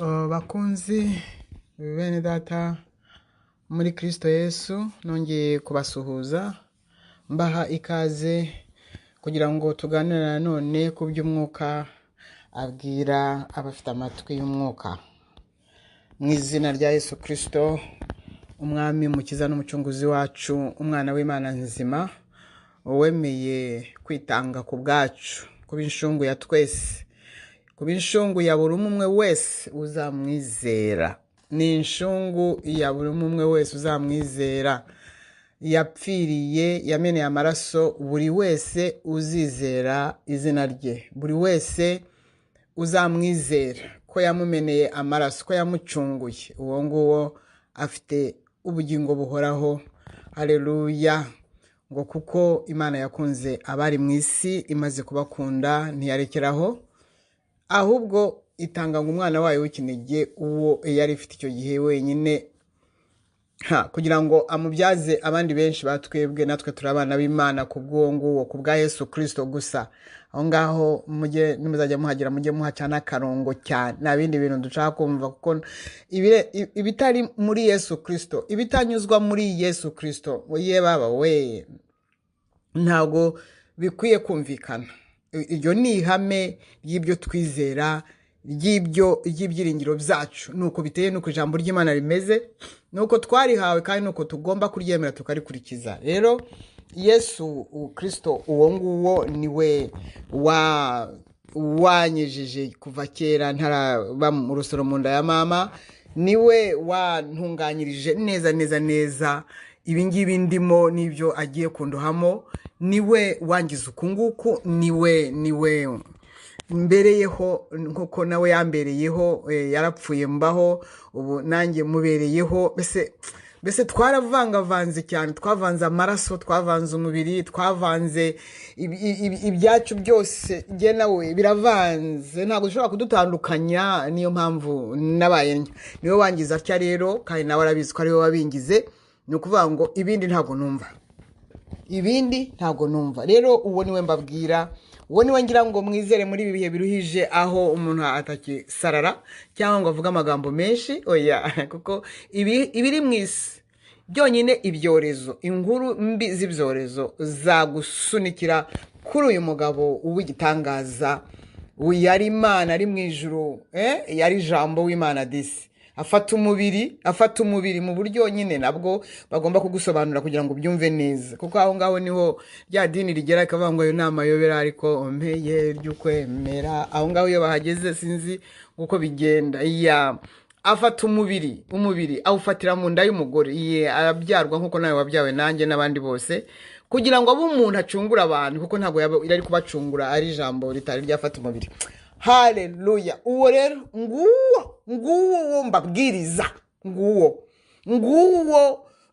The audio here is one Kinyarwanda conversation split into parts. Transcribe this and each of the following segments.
Bakunzi bene data muri Kristo Yesu, nongeye kubasuhuza mbaha ikaze kugira ngo tuganire none ku by'umwuka abwira abafite amatwi y'umwuka. Mu izina rya Yesu Kristo, umwami mukiza n'umucunguzi wacu, umwana w'Imana nzima, wemeye kwitanga ku bwacu, kuba inshungu ya twese, kuba inshungu ya buri umwe wese uzamwizera. Ni inshungu ya buri umwe wese uzamwizera. Yapfiriye, yameneye amaraso buri wese uzizera izina rye, buri wese uzamwizera ko yamumeneye amaraso, ko yamucunguye, uwo nguwo afite ubugingo buhoraho. Haleluya! Ngo kuko Imana yakunze abari mu isi, imaze kubakunda ntiyarekeraho, ahubwo itanga ngo umwana wayo w'ikinege, uwo yari ifite icyo gihe wenyine, kugira ngo amubyaze abandi benshi batwebwe. Natwe turi abana b'Imana kubw'uwo nguwo, kubwa Yesu Kristo gusa. Aho ngaho mujye nimuzajya muhagira, mujye muhacana akarongo cyane, nta bindi bintu dushaka kumva, kuko ibitari muri Yesu Kristo, ibitanyuzwa muri Yesu Kristo, ye baba we, ntago bikwiye kumvikana. Iryo ni ihame ry'ibyo twizera, ry'ibyiringiro byacu. Nuko biteye, nuko ijambo ry'Imana rimeze, nuko twarihawe, kandi nuko tugomba kuryemera tukarikurikiza. Rero Yesu Kristo uwo nguwo niwe wanyijije kuva kera ntaraba mu rusoro mu nda ya mama, niwe wantunganyirije neza ibingibi ndimo n'ibyo agiye kunduhamo, niwe wangiza uku nguku, niwe mbereyeho nkuko nawe yambereyeho, yarapfuye mbaho, ubu nanjye mubereyeho. Bese twaravangavanze cyane, twavanze amaraso, twavanze umubiri, twavanze ibyacu byose, nge nawe biravanze, ntabwo ushobora kudutandukanya. Niyo mpamvu nabaye niwe wangiza atya rero, kandi nawe arabizi ko ariwe wabingize. Ni ukuvuga ngo ibindi ntabwo numva. Rero uwo niwe mbabwira, uwo niwe ngira ngo mwizere muri ibi bihe biruhije, aho umuntu atakisarara cyangwa ngo avuge amagambo menshi. Oya, kuko ibiri mu isi byonyine, ibyorezo, inkuru mbi z'ibyorezo zagusunikira kuri uyu mugabo w'igitangaza, yari Imana ari mu ijuru, yari ijambo w'Imana disi. Afata umubiri mu buryo nyine nabwo bagomba kugusobanura kugira ngo ubyumve neza, kuko aho ngaho niho rya dini rigera ikavuga ngo ayo ni amayobera, ariko mpeye ry'ukwemera. Aho ngaho iyo bahageze sinzi uko bigenda. Afata umubiri awufatira mu nda y'umugore, arabyarwa nkuko nawe wabyawe nanjye n'abandi bose, kugira ngo abe umuntu acungura abantu, kuko ntabwo yari kubacungura ari ijambo ritari ryafata umubiri. Haleluya! Uwo rero nguwo mbabwiriza, nguwo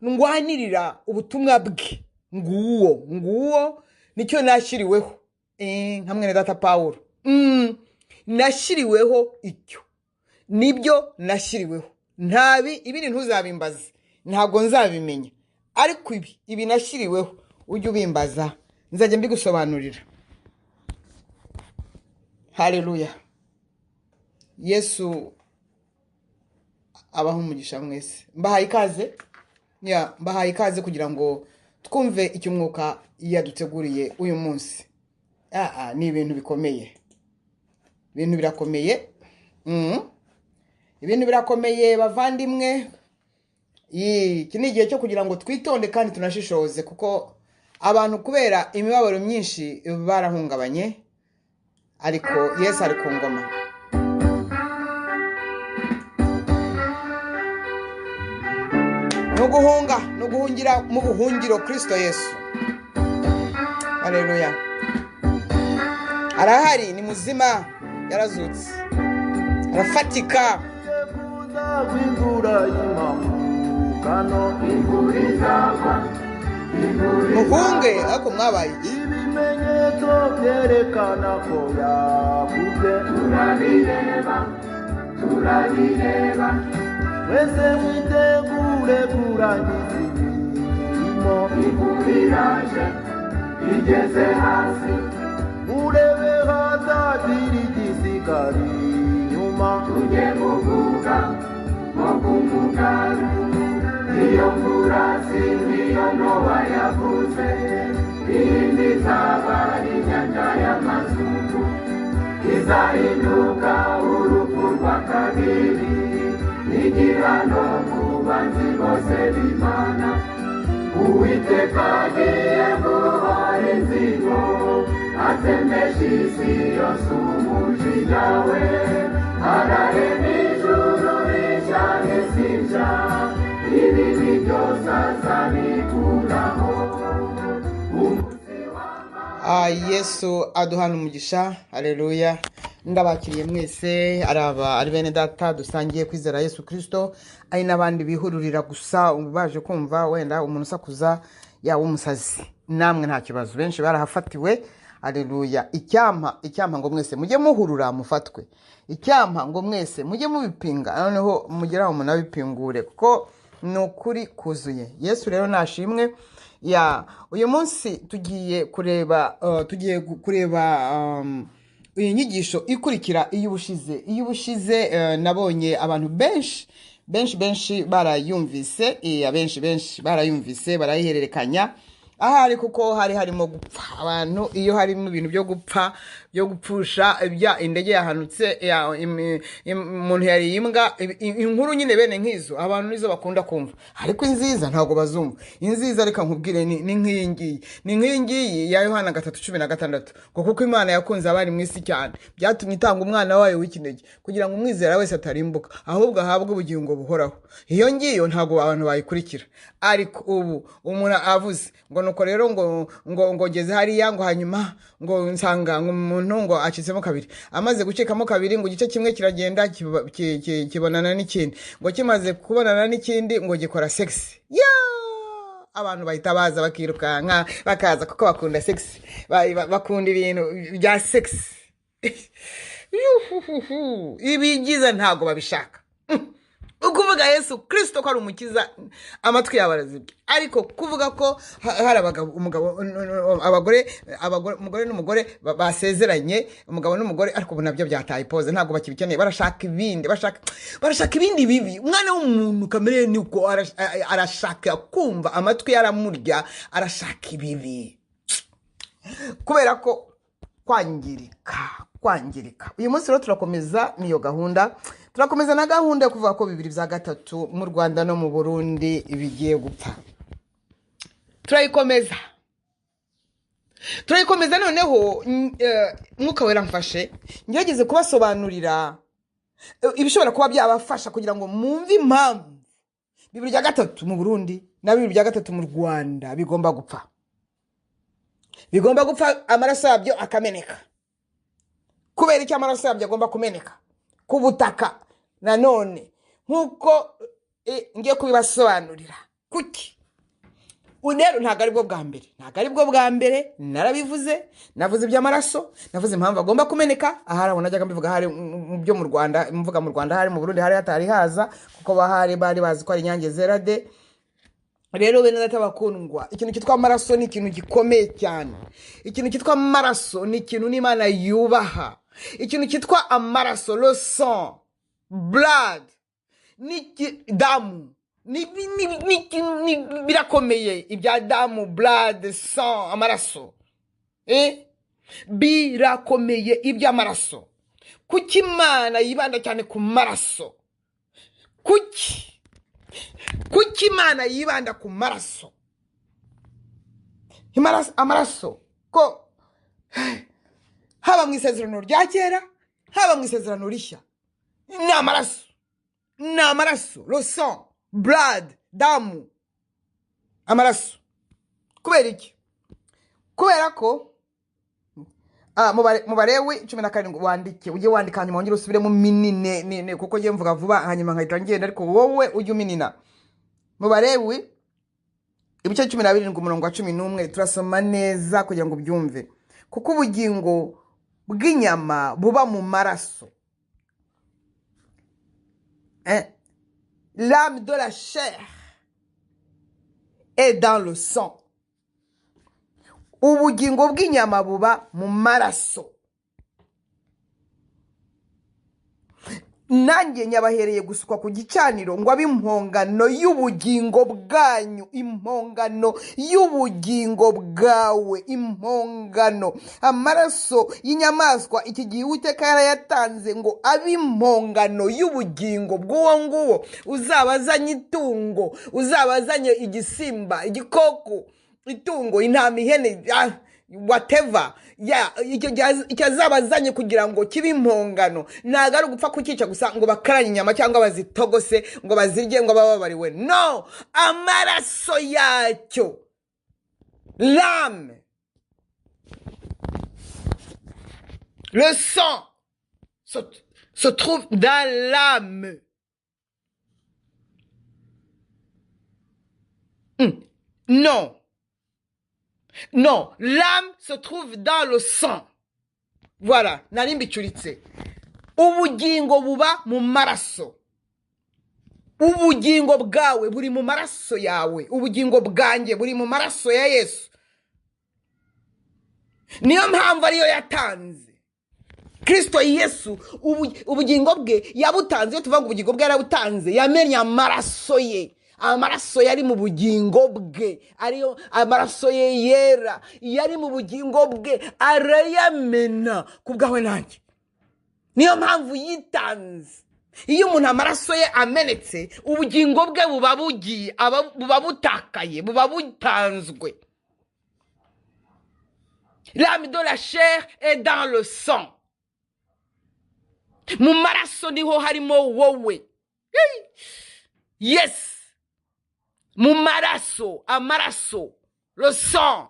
ndwanirira ubutumwa bwe, nguwo nicyo nashyiriweho, nka mwene data Pawulo. Nashyiriweho icyo, nibyo nashyiriweho. Ibindi ntuzabimbaze, ntabwo nzabimenya, ariko ibi nashyiriweho ujye ubimbaza, nzajya mbigusobanurira. Haleluya! Yesu abaho umugisha mwese. Mbahaye ikaze kugira ngo twumve icyo umwuka yaduteguriye uyu munsi. Ni ibintu bikomeye, ibintu birakomeye bavandimwe. Iki ni igihe cyo kugira ngo twitonde kandi tunashishoze, kuko abantu kubera imibabaro myinshi barahungabanye, ariko Yesu ari ku ngoma. Nuguhungira mu buhungiro Kristo Yesu. Haleluya! Arahari, ni muzima, yarazutse, arafatika. Muhunge, ariko mwabaye iki? Ibimenyetso byerekana ko yavuze, turabireba. Wese mwitegure kurangiza imirimo, ikuriraje igeze hasi. Murebe hazagiri igisigari, tujye kuvuga nko kumugara iyo murasi niyo Nowa yavuze indi izaba ari inyanja y'amazuku izahinduka urupfu rwa kabiri n'igihano ku banzi bose b'Imana Uwiteka agiye guhora inzigo atemesha isi yose umujinya we ararema ijuru rishya n'isi nshya ibibi byose azabikuraho Yesu aduhana umugisha. Haleluya. Ndabakiriye mwese ari bene data dusangiye kwizera Yesu Kristo, ari nabandi bihururira gusa baje kumva wenda umuntu usakuza yawe umusazi. Namwe nta kibazo, benshi barahafatiwe. Haleluya. Icyampa ngo mwese mujye muhurura mufatwe. Icyampa ngo mwese mujye mubipinga, noneho mugeraho umuntu abipingure kuko nukuri kuzuye. Yesu rero nashimwe. Uyu munsi tugiye kureba iyi nyigisho ikurikira iy'ubushize. Nabonye abantu benshi barayumvise, benshi barayumvise barayihererekanya. Ahari kuko harimo gupfa abantu. Iyo harimo ibintu byo gupfa byo gupfusha ibya indege yahanutse umuntu yari imbwa, inkuru nyine bene nkizo abantu nizo bakunda kumva, ariko inziza ntago bazumva. Inziza reka nkubwire ni nk'ingiyi ya Yohana 3:16 kuko Imana yakunze abari mu isi cyane byatumye itanga umwana wayo w'ikinege kugira ngo umwizera wese atarimbuka ahubwo ahabwe ubugingo buhoraho. Iyo ngiyo ntago abantu bayikurikira, ariko ubu umuntu avuze ngo nuko rero ngo geze hariya ngo hanyuma ngo nsanga ngo umuntu ngo acitsemo kabiri, amaze gucikamo kabiri ngo igice kimwe kiragenda kibonana n'ikindi, ngo kimaze kubonana n'ikindi ngo gikora sex. Abantu bahita baza bakirukanka bakaza kuko bakunda sex, bakunda ibintu bya sex. Ibigize ntago babishaka. Ukuvuga Yesu Kristo ko ari umukiza amatwi yabarazibye, ariko kuvuga ko hari umugore n'umugore basezeranye, umugabo n'umugore, ariko ubu nabyo byataye pose, ntabwo bakibikeneye. Barashaka ibindi bibi. Umwana w'umuntu kamere niko arashaka kumva, amatwi yaramurya, arashaka ibibi kubera ko kwangirika. Uyu munsi rero turakomeza niyo gahunda, turakomeza na gahunda yo kuvuga ko 2/3 mu Rwanda no mu Burundi bigiye gupfa. Turayikomeza noneho mwuka wera mfashe ngerageze kubasobanurira ibishobora kuba byabafasha kugira ngo mwumve impamvu 2/3 mu Burundi na 2/3 mu Rwanda bigomba gupfa. Amaraso yabyo akameneka. Kubera iki amaraso yabyo agomba kumeneka ku butaka nanone nkuko ngiye kubibasobanurira? Kuki unero ntago ari bwo bwa mbere narabivuze, navuze iby'amaraso, navuze impamvu agomba kumeneka. Ahari najyaga mbivuga hari byo mu Rwanda, mvuga mu Rwanda, hari mu Burundi hari hatari haza kuko bari bazi ko ari Inyange Zerade. Rero bene data bakundwa, ikintu cyitwa amaraso ni ikintu gikomeye cyane. Ikintu cyitwa amaraso ni ikintu n'Imana yubaha. Ikintu cyitwa amaraso, le sang, blood, ni damu, ni birakomeye ibya damu, blood, sang, amaraso. Birakomeye iby'amaraso. Kuki Imana yibanda cyane ku maraso? Kuki Imana yibanda ku maraso? Amaraso ko haba mu isezerano rya kera, haba mu isezerano rishya, ni amaraso, le sang, blood, damu, amaraso. Kubera iki? Kubera ko Mubarewi 17 ujye wandika hanyuma wongere usubire mu minine kuko ngiye mvuga vuba hanyuma nkahita ngenda, ariko wowe ujye uminina. Mubarewi ibice 12:11 turasoma neza kugira ngo byumve. Kuko ubugingo bw'inyama buba mu maraso, l'âme de la chair est dans le sang. Ubugingo bw'inyama buba mu maraso. nanjye nyabahereye gusukwa ku gicaniro ngo abe impongano y'ubugingo bwanyu, impongano y'ubugingo bwawe, impongano. Amaraso y'inyamaswa iki gihe Uwiteka yarayatanze ngo abe impongano y'ubugingo bw'uwo nguwo uzaba azanye itungo, uzaba azanye igisimba, igikoko, itungo, intama, ihene, whatever, icyo azaba azanye kugira ngo kibe impongano. Ntabwo ari ugupfa kukica gusa ngo bakaranye inyama cyangwa bazitogose ngo bazirye ngo bababariwe. No, amaraso yacyo, l'âme, le sang se trouve dans l'âme. Non. Non, l'âme se trouve dans le sang. Voilà, nari mbicuritse. Ubugingo buba mu maraso. Ubugingo bwawe buri mu maraso yawe. Ubugingo bwanjye buri mu maraso ya Yesu. Niyo mpamvu ariyo yatanze. Kristo Yesu ubugingo bwe yabutanze. Iyo tuvuga ubugingo bwe yarabutanze, yamennye amaraso ye. Amaraso yari mu bugingo bwe, ariyo amaraso ye yera yari mu bugingo bwe, arayamena kubwawe nanjye. Niyo mpamvu yitanze. Iyo umuntu amaraso ye amenetse, ubugingo bwe buba bugiye, buba butakaye, buba butanzwe. L'âme de la chair est dans le sang. Mu maraso niho harimo wowe. Yes. Mu maraso, amaraso, le sang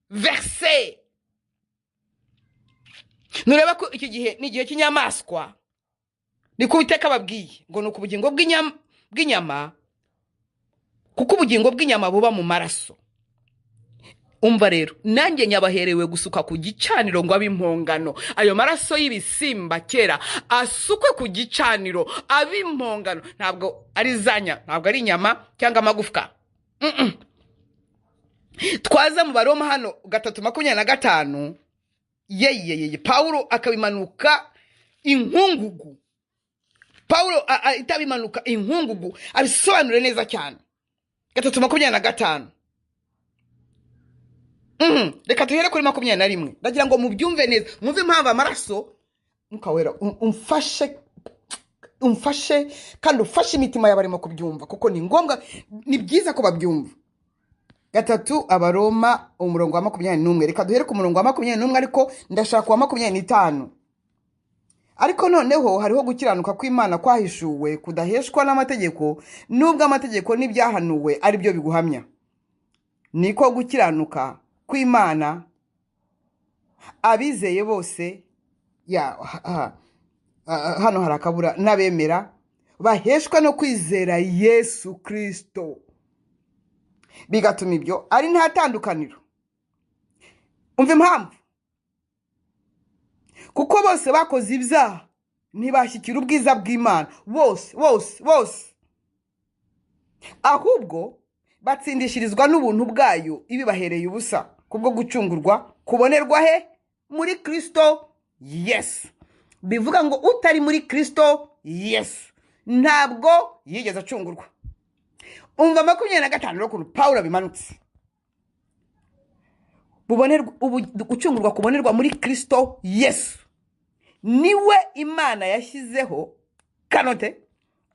versé. Nureba ko iki gihe ni gihe cy'inyamaswa. Niko Uwiteka babwiye ngo nuko ubugingo bw'inyama, kuko ubugingo bw'inyama buba mu maraso. Umva rero, nanjye nyabaherewe gusuka ku gicaniro ngo abe impongano. Ayo maraso y'ibisimba kera asukwe ku gicaniro abe impongano. Ntabwo ari zanya, ntabwo ari inyama cyangwa amagufwa. Twaza mu Baroma hano 3:25. Yeye Paulo akabimanuka inkungugu. Paulo itabimanuka inkungugu abisobanure neza cyane. 3:25. Reka tuhere kuri 21. Ndagira ngo mubyumve neza, mwumve impamvu amaraso mukawera umfashe kandi ufashe imitima y'abarimo kubyumva, kuko ni ngombwa, ni byiza ko babyumva. 3 Abaroma 21. Reka duhere ku murongo wa 21, ariko ndashaka wa 25. Ariko noneho hariho gukiranuka kw'Imana kwahishuwe kudaheshwa n'amategeko, nubwo amategeko n'ibyahanuwe ari byo biguhamya. Niko gukiranuka kw'Imana abizeye bose hano harakabura n'abemera baheshwa no kwizera Yesu Kristo, bigatuma ibyo ari nta tandukaniro. Umva impamvu. Kuko bose bakoze ibyaha ntibashyikira ubwiza bw'Imana, bose ahubwo batsindishirizwa n'ubuntu bwayo ibibahereye ubusa kubwo gucungurwa kubonerwa he? Muri Kristo Yesu. Bivuga ngo utari muri Kristo Yesu ntabwo yigeze acungurwa. Umva 25 n'ukuntu Paulo abimanutse. Gucungurwa kubonerwa muri Kristo Yesu. Niwe Imana yashyizeho kanote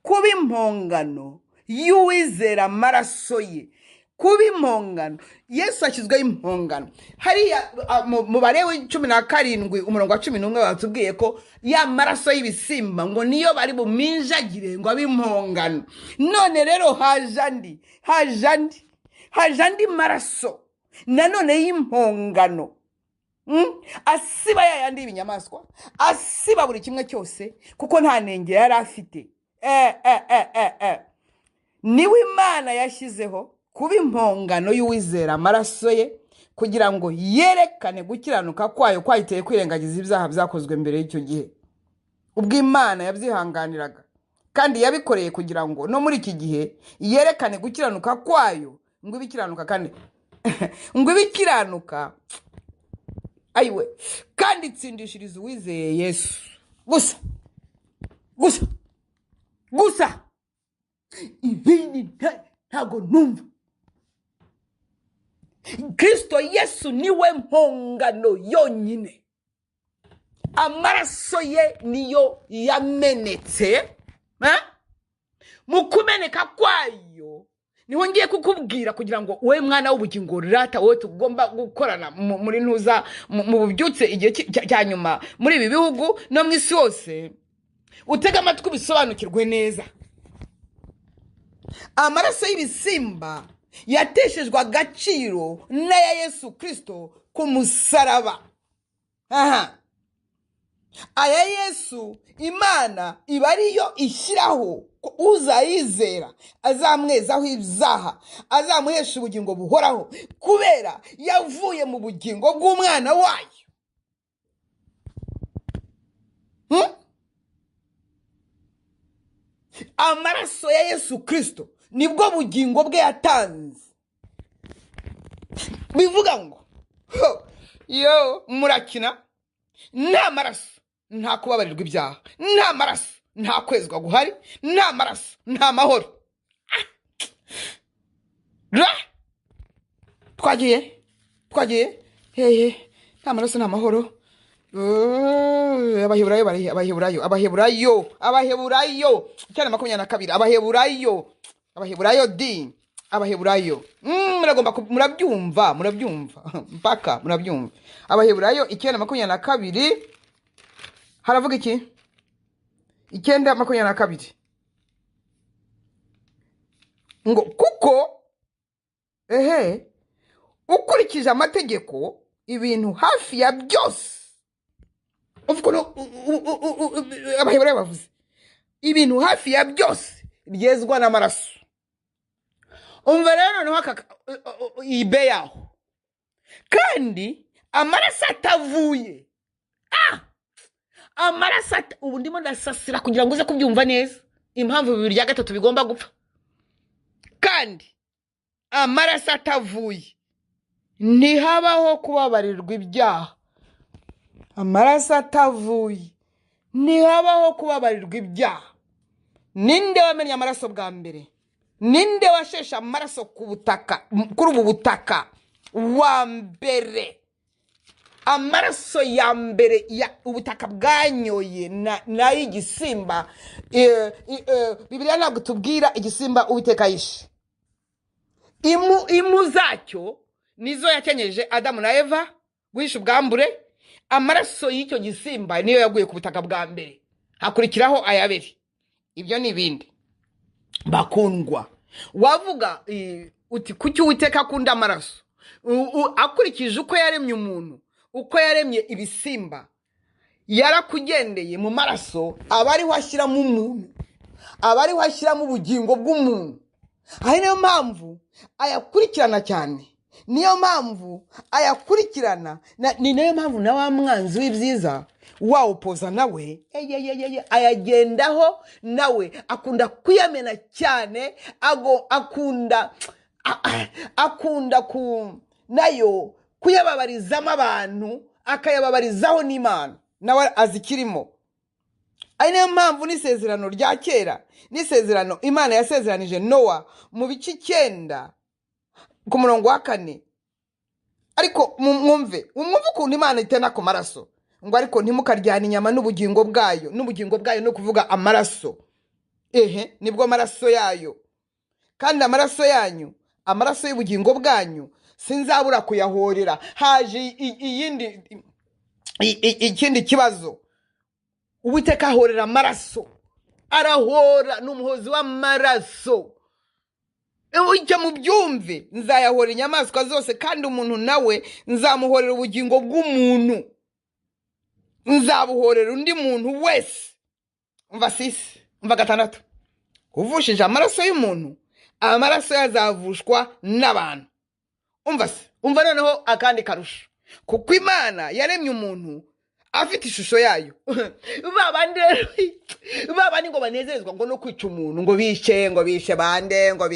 kuba impongano y'uwizera amaraso ye. Kuba impongano. Yesu ashyizweho impongano. Hariya mu Balewi 17:11 batubwiye ko ya maraso y'ibisimba ngo niyo bari buminjagire ngo abe impongano. None rero hajandi maraso nanone y'impongano. Asiba yayandi y'ibinyamaswa, asiba buri kimwe cyose, kuko nta nenge yari afite. Niwe Imana yashyizeho kuba impongano y'uwizera amaraso ye, kugira ngo yerekane gukiranuka kwayo kwayiteye kwirengagiza ibyaha byakozwe mbere y'icyo gihe, ubwo Imana yabyihanganiraga, kandi yabikoreye kugira ngo no muri iki gihe yerekane gukiranuka kwayo, ngo ibikiranuka kandi ngo ibikiranuka ayiwe kandi itsindishiriza uwizeye Yesu gusa ntago numva. Kristo Yesu niwe mpongano yonyine. Amaraso ye niyo yamenetse. Mu kumeneka kwayo niho ngiye kukubwira kugira ngo we mwana w'ubugingo rata wowe tugomba gukorana muri ntuza mu bubyutse igihe cya nyuma muri ibi bihugu no mu isi yose, utega amatwi bisobanukirwe neza. Amaraso y'ibisimba yateshejwe agaciro n'aya Yesu Kristo ku musaraba. Aya Yesu Imana iba ariyo ishyiraho uzayizera azamwezaho ibyaha, azamuhesha ubugingo buhoraho kubera yavuye mu bugingo bw'umwana wayo. Amaraso ya Yesu Kristo nibwo bugingo bwe yatanze. Bivuga ngo yo murakina, nta maraso nta kubabarirwa ibyaha, nta maraso nta kwezwa guhari, nta maraso nta mahoro. Twagiye nta maraso nta mahoro. Abaheburayo cyane 22 Abaheburayo muragomba murabyumva mpaka murabyumva. Abaheburayo 9:22 haravuga iki? 9:22 ngo kuko ukurikije amategeko ibintu hafi ya byose. Abaheburayo bavuze ibintu hafi ya byose byezwa n'amaraso. Umva rero noneho ibe yaho kandi amaraso atavuye. Amaraso ubu ndimo ndasasira kugira ngo uze kubyumva neza impamvu 2/3 bigomba gupfa. Kandi amaraso atavuye ntihabaho kubabarirwa ibyaha. Amaraso atavuye ntihabaho kubabarirwa ibyaha. Ninde wamenye amaraso bwa mbere? Ninde washesha amaraso ku butaka, kuri ubu butaka wa mbere? Amaraso ya mbere ya ubutaka bwanyoye na igisimba. Bibiliya ntabwo tubwira igisimba Uwiteka yishe. Imu zacyo nizo yakenyeje Adamu na Eva guhisha ubwambure. Amaraso y'icyo gisimba niyo yaguye ku butaka bwa mbere, hakurikiraho ayabiri. Ibyo ni ibindi bakundwa. Wavuga uti kuki Uwiteka akunda amaraso? Akurikije uko yaremye umuntu, uko yaremye ibisimba, yarakugendeye mu maraso abariho ashyira mu muntu, abariho ashyira mu bugingo bw'umuntu. Ari niyo mpamvu ayakurikirana cyane, niyo mpamvu ayakurikirana. Ni nayo mpamvu na wa mwanzi w'ibyiza wawupoza nawe ayagendaho nawe akunda kuyamena cyane. Akunda nayo kuyababarizamo abantu, akayababarizaho n'Imana nawe azikirimo. Ari niyo mpamvu n'isezerano rya kera, n'isezerano Imana yasezeranije Nowa mu bice 9 ku murongo wa 4. Ariko mwumve ukuntu Imana itena ku maraso ngo ariko ntimukaryana inyama n'ubugingo bwayo. N'ubugingo bwayo no kuvuga amaraso. Nibwo amaraso yayo. Kandi amaraso yanyu, amaraso y'ubugingo bwanyu sinzabura kuyahorera. Haje ikindi kibazo. Uwiteka ahorera amaraso, arahora n'umuhozi w'amaraso. Icyo mubyumve, nzayahorera inyamaswa zose kandi umuntu nawe nzamuhorera ubugingo bw'umuntu, nzabuhorera undi muntu wese. Umva 6 uvushije amaraso y'umuntu, amaraso yazavushwa n'abantu. Umva noneho akandi karusho, kuko Imana yaremye umuntu afite ishusho yayo. Babandi ngo banezezwa ngo no kwica umuntu, ngo bishe bande, ngo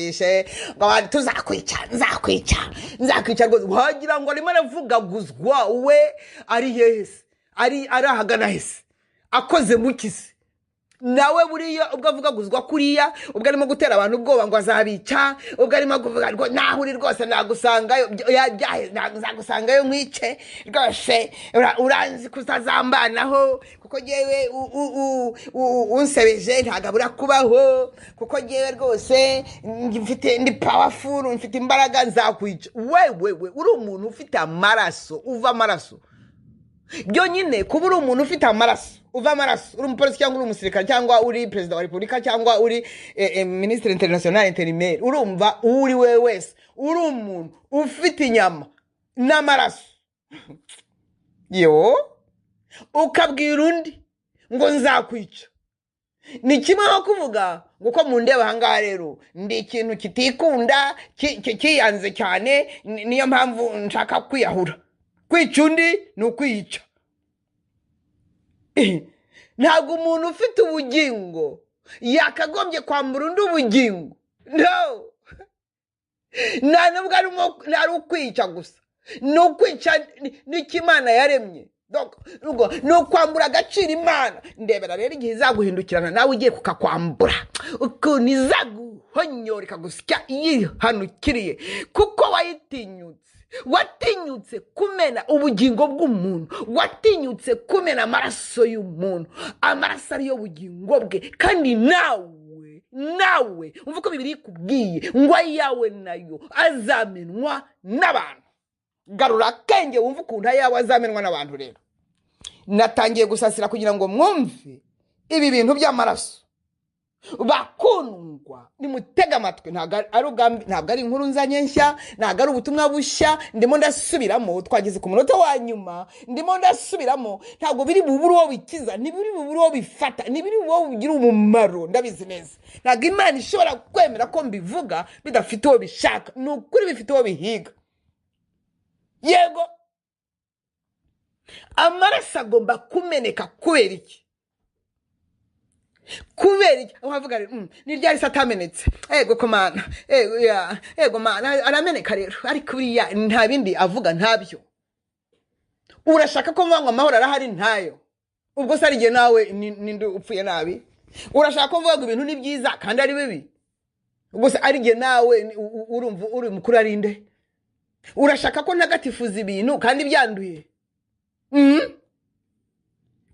tuzakwica, nzakwica rwose. Wagira ngo arimo aravugaguzwa. We ari yehese, ari ahagana hese, akoze mukisi. nawe buriya ubwo avuga guzwa kuriya ubwo arimo gutera abantu ubwoba ngo azabica ubwo arimo kuvuga ngo naho uri rwose nagusangayo nagusangayo nkwice rwose uranzi kuzazambanaho kuko yewe unsebeje ntagabura kubaho kuko yewe rwose mfite ndi powerful mfite imbaraga nzakwica wewe uri umuntu ufite amaraso uva amaraso byo nyine kuba uri umuntu ufite amaraso uva amaraso uri umupolisi cyangwa uri umusirikare cyangwa uri perezida wa repubulika cyangwa uri ministre international intérimaire urumva uri wewe wese uri umuntu ufite inyama n'amaraso yo ukabwira undi ngo nzakwica ni kimwe no kuvuga ngo ko mu ndeba hangaha rero ndi ikintu kitikunda kiyanze cyane niyo mpamvu nshaka kwiyahura kwica undi ni ukwica ntabwo umuntu ufite ubugingo yakagombye kwambura undi ubugingo no nta nubwo ari ukwica gusa ni ukwica n'ikimana yaremye ni ukwambura agaciro imana ndebera rero igihe izaguhindukirana nawe ugiye kukakwambura ukuntu izaguhonyora ikagusya yihanukiriye kuko watinyutse kumena ubugingo bw'umuntu watinyutse kumena amaraso y'umuntu amaraso ariyo bugingo bwe kandi nawe umva ko Bibiliya ikubwiye ngo ayawe nayo azamenwa n'abantu garura akenge wumva ukuntu ayawe azamenwa n'abantu rero natangiye gusasira kugira ngo mwumve ibi bintu by'amaraso bakundwa nimutega amatwi ntabwo ari inkuru nzanye nshya ntabwo ari ubutumwa bushya ndimo ndasubiramo twageze ku munota wa nyuma ndimo ndasubiramo ntabwo biri bubure uwo bikiza ntibiri bubure uwo bifata ntibiri uwo bigira umumaro ndabizi neza ntabwo Imana ishobora kwemera ko mbivuga bidafite uwo bishaka ni ukuri bifite uwo bihiga yego amaraso agomba kumeneka kubera iki wavuga ni ryari se atamenetse ego komana ego mana arameneka rero ariko buriya nta bindi avuga ntabyo urashaka ko mvuga ngo amahoro arahari ntayo ubwo se arigiye nawe ninde upfuye nabi urashaka ko mvuga ngo ibintu ni byiza kandi ari bibi ubwo se arigiye nawe urumva uri mukuru arinde urashaka ko ntagatifuza ibintu kandi byanduye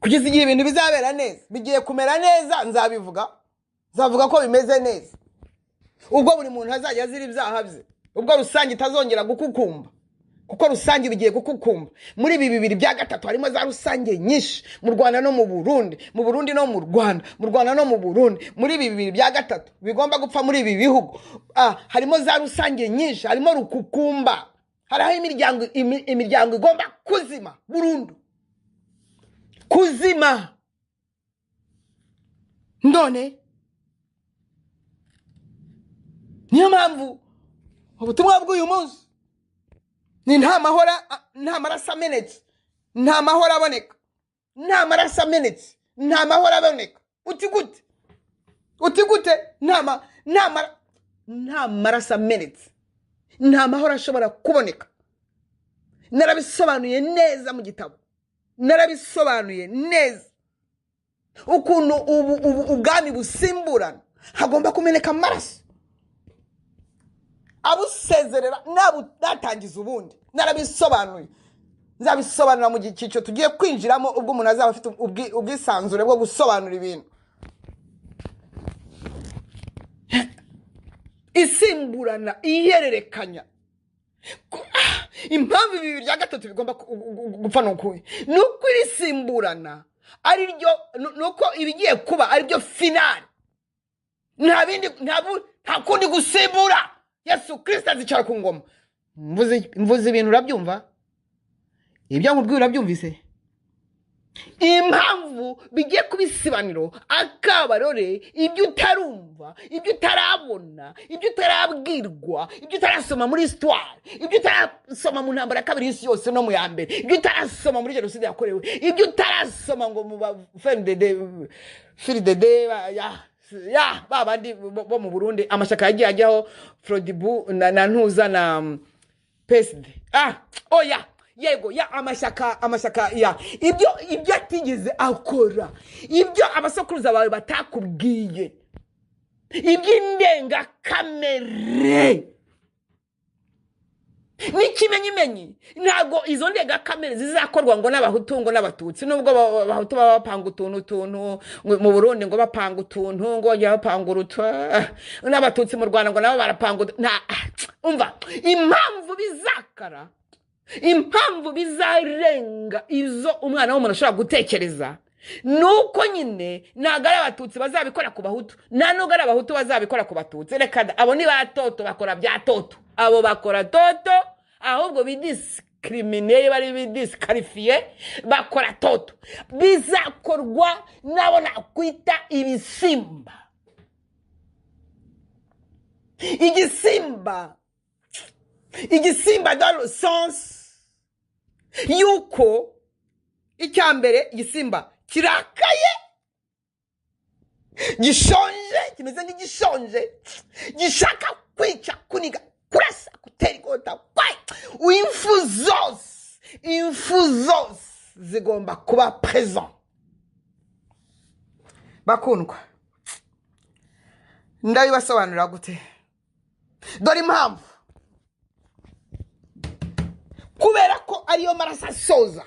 kugeza igihe ibintu bizabera neza bigiye kumera neza nzavuga ko bimeze neza ubwo buri muntu azajya azira ibyaha bye ubwo rusange itazongera gukukumba kuko rusange bigiye gukukumba muri ibi bibiri bya gatatu harimo za rusange nyinshi mu Rwanda no mu Burundi no mu Rwanda mu Rwanda no mu Burundi muri ibi bibiri bya gatatu bigomba gupfa muri ibi bihugu harimo za rusange nyinshi harimo rukukumba hariho imiryango igomba kuzima burundu kuzima none niyo mpamvu ubutumwa bw'uyu munsi ni nta maraso amenetse nta mahoro aboneka nta maraso amenetse nta mahoro aboneka uti gute nta maraso amenetse nta mahoro ashobora kuboneka narabisobanuye neza mu gitabo narabisobanuye neza ukuntu ubwami busimburana hagomba kumeneka amaraso abusezerera natangiza ubundi narabisobanuye nzabisobanura mu cyiciro tugiye kwinjiramo ubwo umuntu azaba afite ubwisanzure bwo gusobanura ibintu isimburana iyererekanya impamvu ibi bya gatatu bigomba gupfa nuko irisimburana ari ryo nuko ibigiye kuba ari byo finale nta kundi gusimbura Yesu Kristo azicara ku ngoma mvuze ibintu urabyumva ibyo nkubwira urabyumvise impamvu bigiye kubisibaniro akabarore ibyo utarumva ibyo utarabona ibyo utarabwirwa ibyo utarasoma muri histoire ibyo utarasoma mu ntambara ya kabiri y'isi yose no mu ya mbere ibyo utarasoma muri jenoside yakorewe ibyo utarasoma ngo mu FDD ya babandi bo mu Burundi amashyaka yagiye ajyaho Frodibu na Ntuza na PSD yego ya amashyaka ya ibyo atigeze akora, ibyo abasokuruza bawe batakubwiye, iby'indengakamere n'ikimenyimenyi. Ntabwo izo ndengakamere zizakorwa ngo n'abahutu ngo n'abatutsi, nubwo abahutu baba bapanga utuntu mu Burundi ngo bapanga utuntu ngo bajya bapanga urutwa, n'abatutsi mu Rwanda ngo nabo barapanga umva impamvu bizakara, impamvu bizarenga izo umwana w'umuntu ashobora gutekereza, nuko nyine ntabwo ari abatutsi bazabikora ku bahutu, nta nubwo ari abahutu bazabikora ku batutsi. Reka abo ni ba toto, bakora bya toto, abo bakora toto, ahubwo bidiscrimine, bari bidiskarifiye, bakora toto. Bizakorwa nabo nakwita ibisimba. Igisimba dans le sens yuko icyambere igisimba kirakaye, gishonje, kimeze nk'igishonje, gishaka kwica, kuniga, kurasa, gutera ikota. Imfu zose zigomba kuba present. Bakundwa, ndabibasobanurira gute? Dore impamvu. Kubera ko ariyo maraso asoza,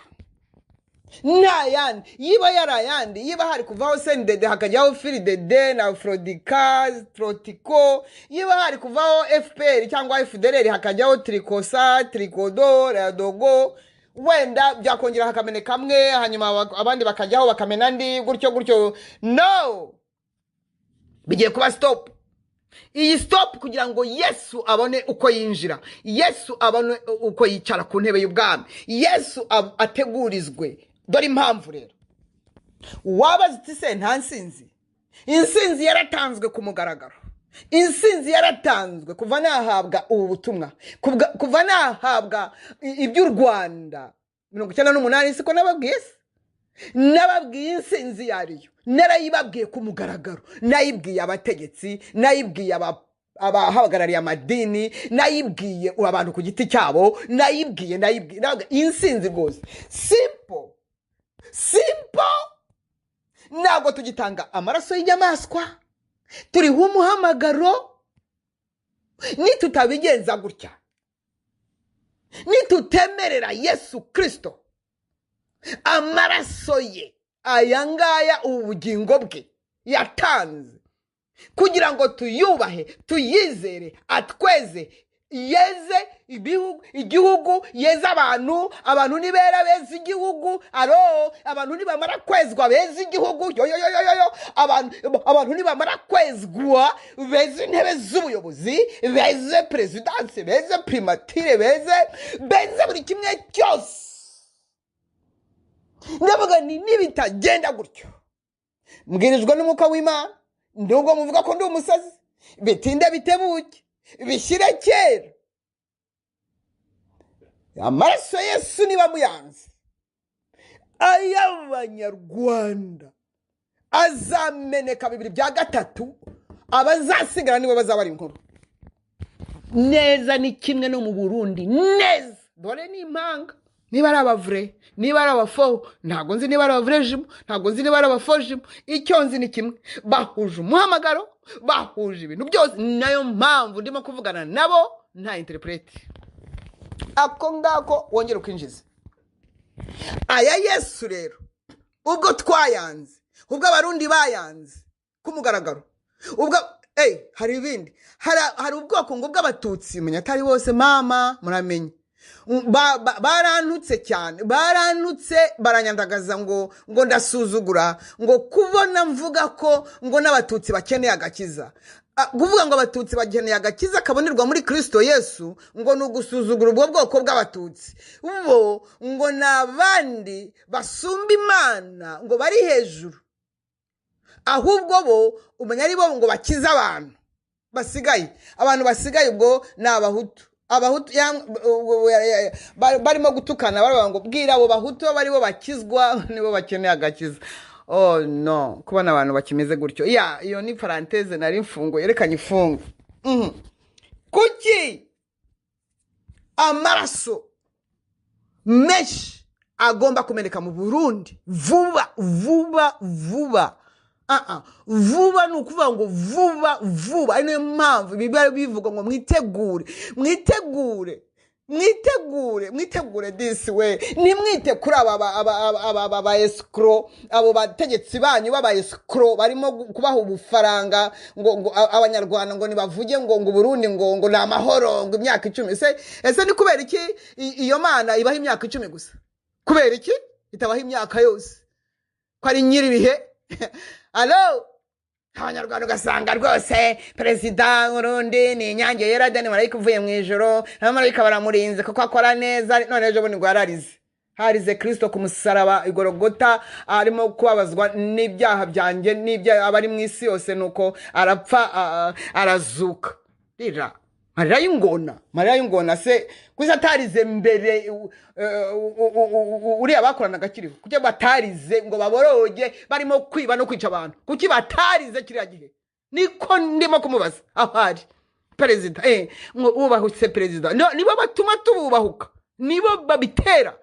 nta yandi. Yiba yarayandi, yiba hari kuvaho sendede hakajyaho firidede na afrodika trotiko, yiba hari kuvaho FPR cyangwa FDLR hakajyaho trikosa, trikodo, radogo, wenda byakongera hakamene kamwe, hanyuma abandi bakajyaho bakamena andi, gutyo. No, bigiye kuba stop. Iyi stop kugira ngo Yesu abone uko yinjira, Yesu abone uko yicara ku ntebe y'ubwami, Yesu ategurizwe. Dore impamvu rero. Wabaza uti se nta nsinzi? Insinzi yaratanzwe ku mugaragaro, insinzi yaratanzwe kuva nahabwa ubu butumwa, kuva nahabwa iby'u Rwanda 98. Siko nababwiye se? Nababwiye insinzi yariyo, narayibabwiye ku mugaragaro, nayibwiye abategetsi, nayibwiye abahagarariye amadini, nayibwiye abantu ku giti cyabo, nayibwiye insinzi rwose. Simple. Ntabwo tugitanga amaraso y'inyamaswa, turiho umuhamagaro. Nitutabigenza gutya, nitutemerera Yesu Kristo amaraso ye aya ngaya ubugingo bwe yatanze kugira ngo tuyubahe, tuyizere, atweze, yeze igihugu, yeze abantu nibera beza igihugu. Abantu nibamara kwezwa beza igihugu, abantu nibamara kwezwa beza intebe z'ubuyobozi, beze presidence, beze primatire, beze buri kimwe cyose. Ndavuga nibitagenda gutyo, mbwirijwe n'umwuka w'Imana, ndubwo muvuga ko ndi umusazi, bitinde bitebuke, bishyire kera. Amaraso Yesu niba muyanze, ay'Abanyarwanda azameneka 2/3, abazasigara nibo bazaba ari inkuru. Neza ni kimwe no mu Burundi, neza. Dore ni impanga. Niba ari abavure, niba ari abafo, ntago nzi niba ari abavrejimo, ntago nzi niba ari abafojimo. Icyo nzi ni kimwe, bahuje umuhamagaro, bahuje ibintu byose. Nayo mpamvu ndimo kuvugana nabo nta interprete. Ako ngako wongera kwinjiza. Aya Yesu rero, ubwo twayanze, ubwo abarundi bayanze ku mugaragaro, ubwo hari ibindi, hari ubwoko ngo bw'abatutsi, menya atari bose mama muramenye. Barantutse cyane, baranyandagaza ngo ndasuzugura, ngo kubona mvuga ko ngo n'abatutsi bakeneye agakiza. Kuvuga ngo abatutsi bakeneye agakiza kabonerwa muri Kristo Yesu, ngo nugusuzugura ubwo bwoko bw'abatutsi. Bo ngo nabandi basumba Imana, ngo bari hejuru, ahubwo bo umenya ari bo ngo bakiza abantu basigaye. Abantu basigaye ubwo n'abahutu. Abahutu barimo gutukana, baravuga ngo bwira abo bahutu bari bo bakizwa, nibo bakeneye agakiza. Oh no, kubona abantu bakimeze gutyo. Iyo ni parenthèse nari mfungo, yerekanye ifungo. Kuki amaraso menshi agomba kumeneka mu Burundi vuba vuba ni ukuvuga ngo vuba ari niyo mpamvu biba bivuga ngo mwitegure this way nimwite kuri aba escrow abo bategetsi banyu baba escrow barimo kubaha ubufaranga ngo abanyarwanda ngo nibavuge ngo Burundi ngo Nta Mahoro ngo imyaka 10 ese ni kubera iki iyo mana ibaha imyaka 10 gusa kubera iki itabaha imyaka yose ko ari nyiri bihe Allo abanyarwanda ugasanga rwose perezida Burundi ni inyange yera dani marayika uvuye mu ijoro abamarayika baramurinze kuko akora neza none ejo bundi ngo harize Kristo ku musaraba igorogota arimo kubabazwa n'ibyaha byanjye n'ibya abari mu isi yose nuko arapfa arazuka rira Mariya y'ingona se kuza atarize mbere uriya bakoranaga kiriho kuko batarize ngo baboroge barimo kwiba no kwica abantu kuki batarize kiriya gihe niko ndimo kumubaza ahari perezida ngo ubahutse perezida nibo batuma tububahuka nibo babitera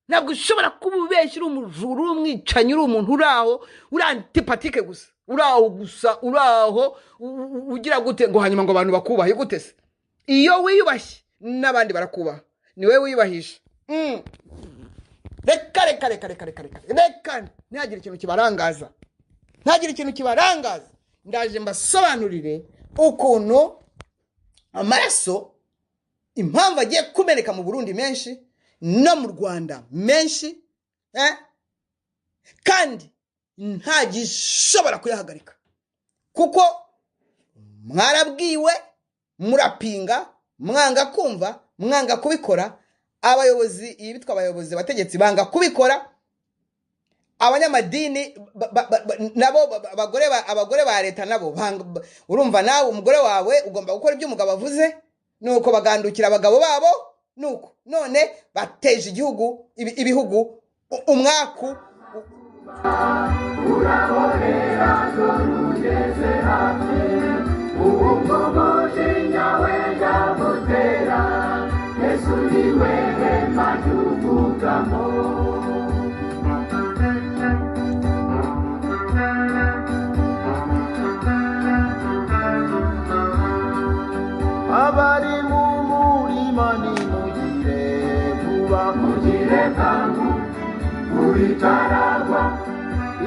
ntabwo ushobora kububeshya uri umujuru umwicanyi uri umuntu uraho uri antipatike gusa uraho ugira gute ngo hanyuma ngo abantu bakubahe gute se iyo wiyubashye n'abandi barakubaha niwe wiyubahisha reka ntihagire ikintu kibarangaza ndaje mbasobanurire ukuntu amaraso impamvu agiye kumeneka mu Burundi menshi no mu Rwanda menshi kandi nta gishobora kuyahagarika kuko mwarabwiwe murapinga mwanga kumva mwanga kubikora abayobozi ibitwa abayobozi bategetsi banga kubikora abanyamadini nabo abagore ba leta nabo urumva nawe umugore wawe ugomba gukora ibyo umugabo avuze nuko bagandukira abagabo babo nuko none bateje ibihugu umwaku urahorera zorugeze hafi umujinya wenda gutera Yesu niwe hema ry'ubwugamo abari mu murima nimugire vuba mugire bwangu uritaragwa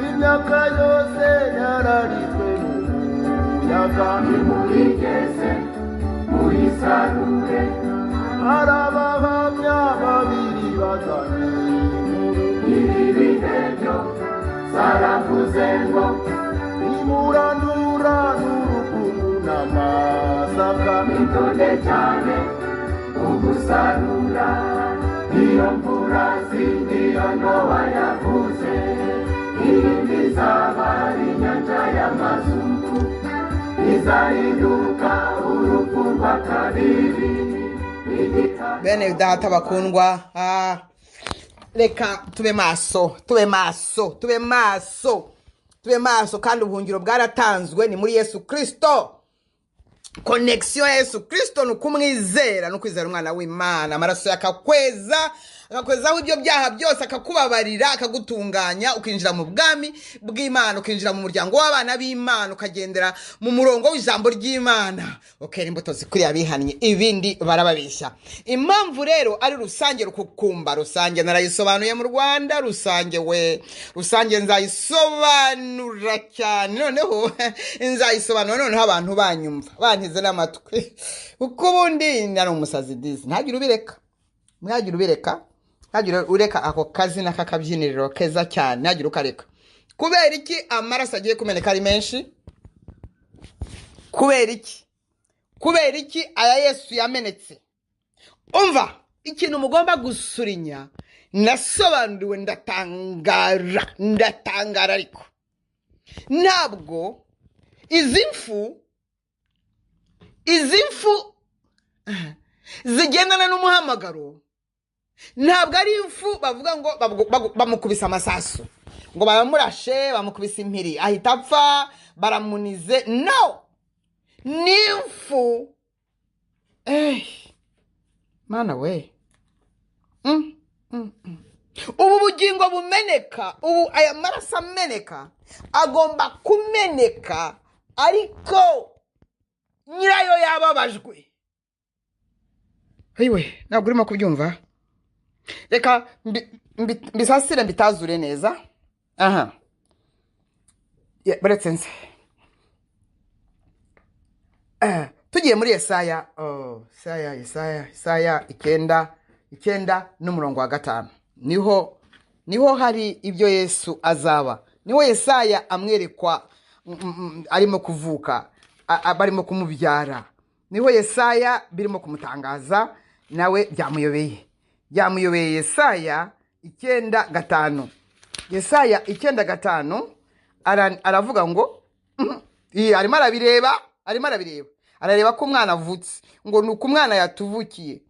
imyaka yose yararizwe n'umuyaga nimurigeze murisarure arabahamya babiri bazanye ibi bihebyo zaravuze ngo nimurandura n'urukumu n'amasaka itonde cyane ugusarura iyo mvura z'indiyo Nowa yavuze irindi zaba inyanja y'amazungu izahinduka urupfu rw'akabiri bene data bakundwa reka tube maso kandi ubuhungiro bwaratanzwe ni muri Yesu Kristo connexion ya Yesu Kristo nukumwizera nukwizera umwana w'Imana amaraso akakwezaho ibyo byaha byose akakubabarira akagutunganya ukinjira mu bwami bw'Imana ukinjira mu muryango w'abana b'Imana ukagendera mu murongo w'ijambo ry'Imana ukera imbuto zikwiriye abihannye ibindi barababishya impamvu rero ari rusange rukukumba rusange narayisobanuye mu Rwanda rusange nzayisobanura cyane noneho nzayisobanura noneho abantu banyumva bantize n'amatwi uko ubundi nari umusazi dizi ntagire ubireka ureka ako kazi n'akakabyiniriro keza cyane ntagire ukareka kubera iki amaraso agiye kumeneka ari menshi kubera iki aya Yesu yamenetse umva ikintu mugomba gusurinya nasobanuriwe ndatangara ariko ntabwo izi mfu zigendana n'umuhamagaro ntabwo ari imfu bavuga ngo bamukubisa amasasu ngo baramurashe bamukubisa impiri ahita apfa baramunize no nimfu mana we ubu bugingo bumeneka, ubu aya maraso ameneka agomba kumeneka, ariko nyirayo yababajwe. Hiwe, ntabwo urimo kubyumva. Reka mbisasire mbitazure neza. Aha. Baretse nse. Tugiye muri Yesaya, Yesaya 9 n'umurongo wa 5. Niho hari ibyo Yesu azaba. Niho Yesaya amwerekwa arimo kuvuka, barimo kumubyara. Niho Yesaya birimo kumutangaza, nawe byamuyobeye. Yesaya 9:5. Yesaya 9:5 aravuga ngo arimo arabireba, arareba ko umwana avutse, ngo nuko umwana yatuvukiye,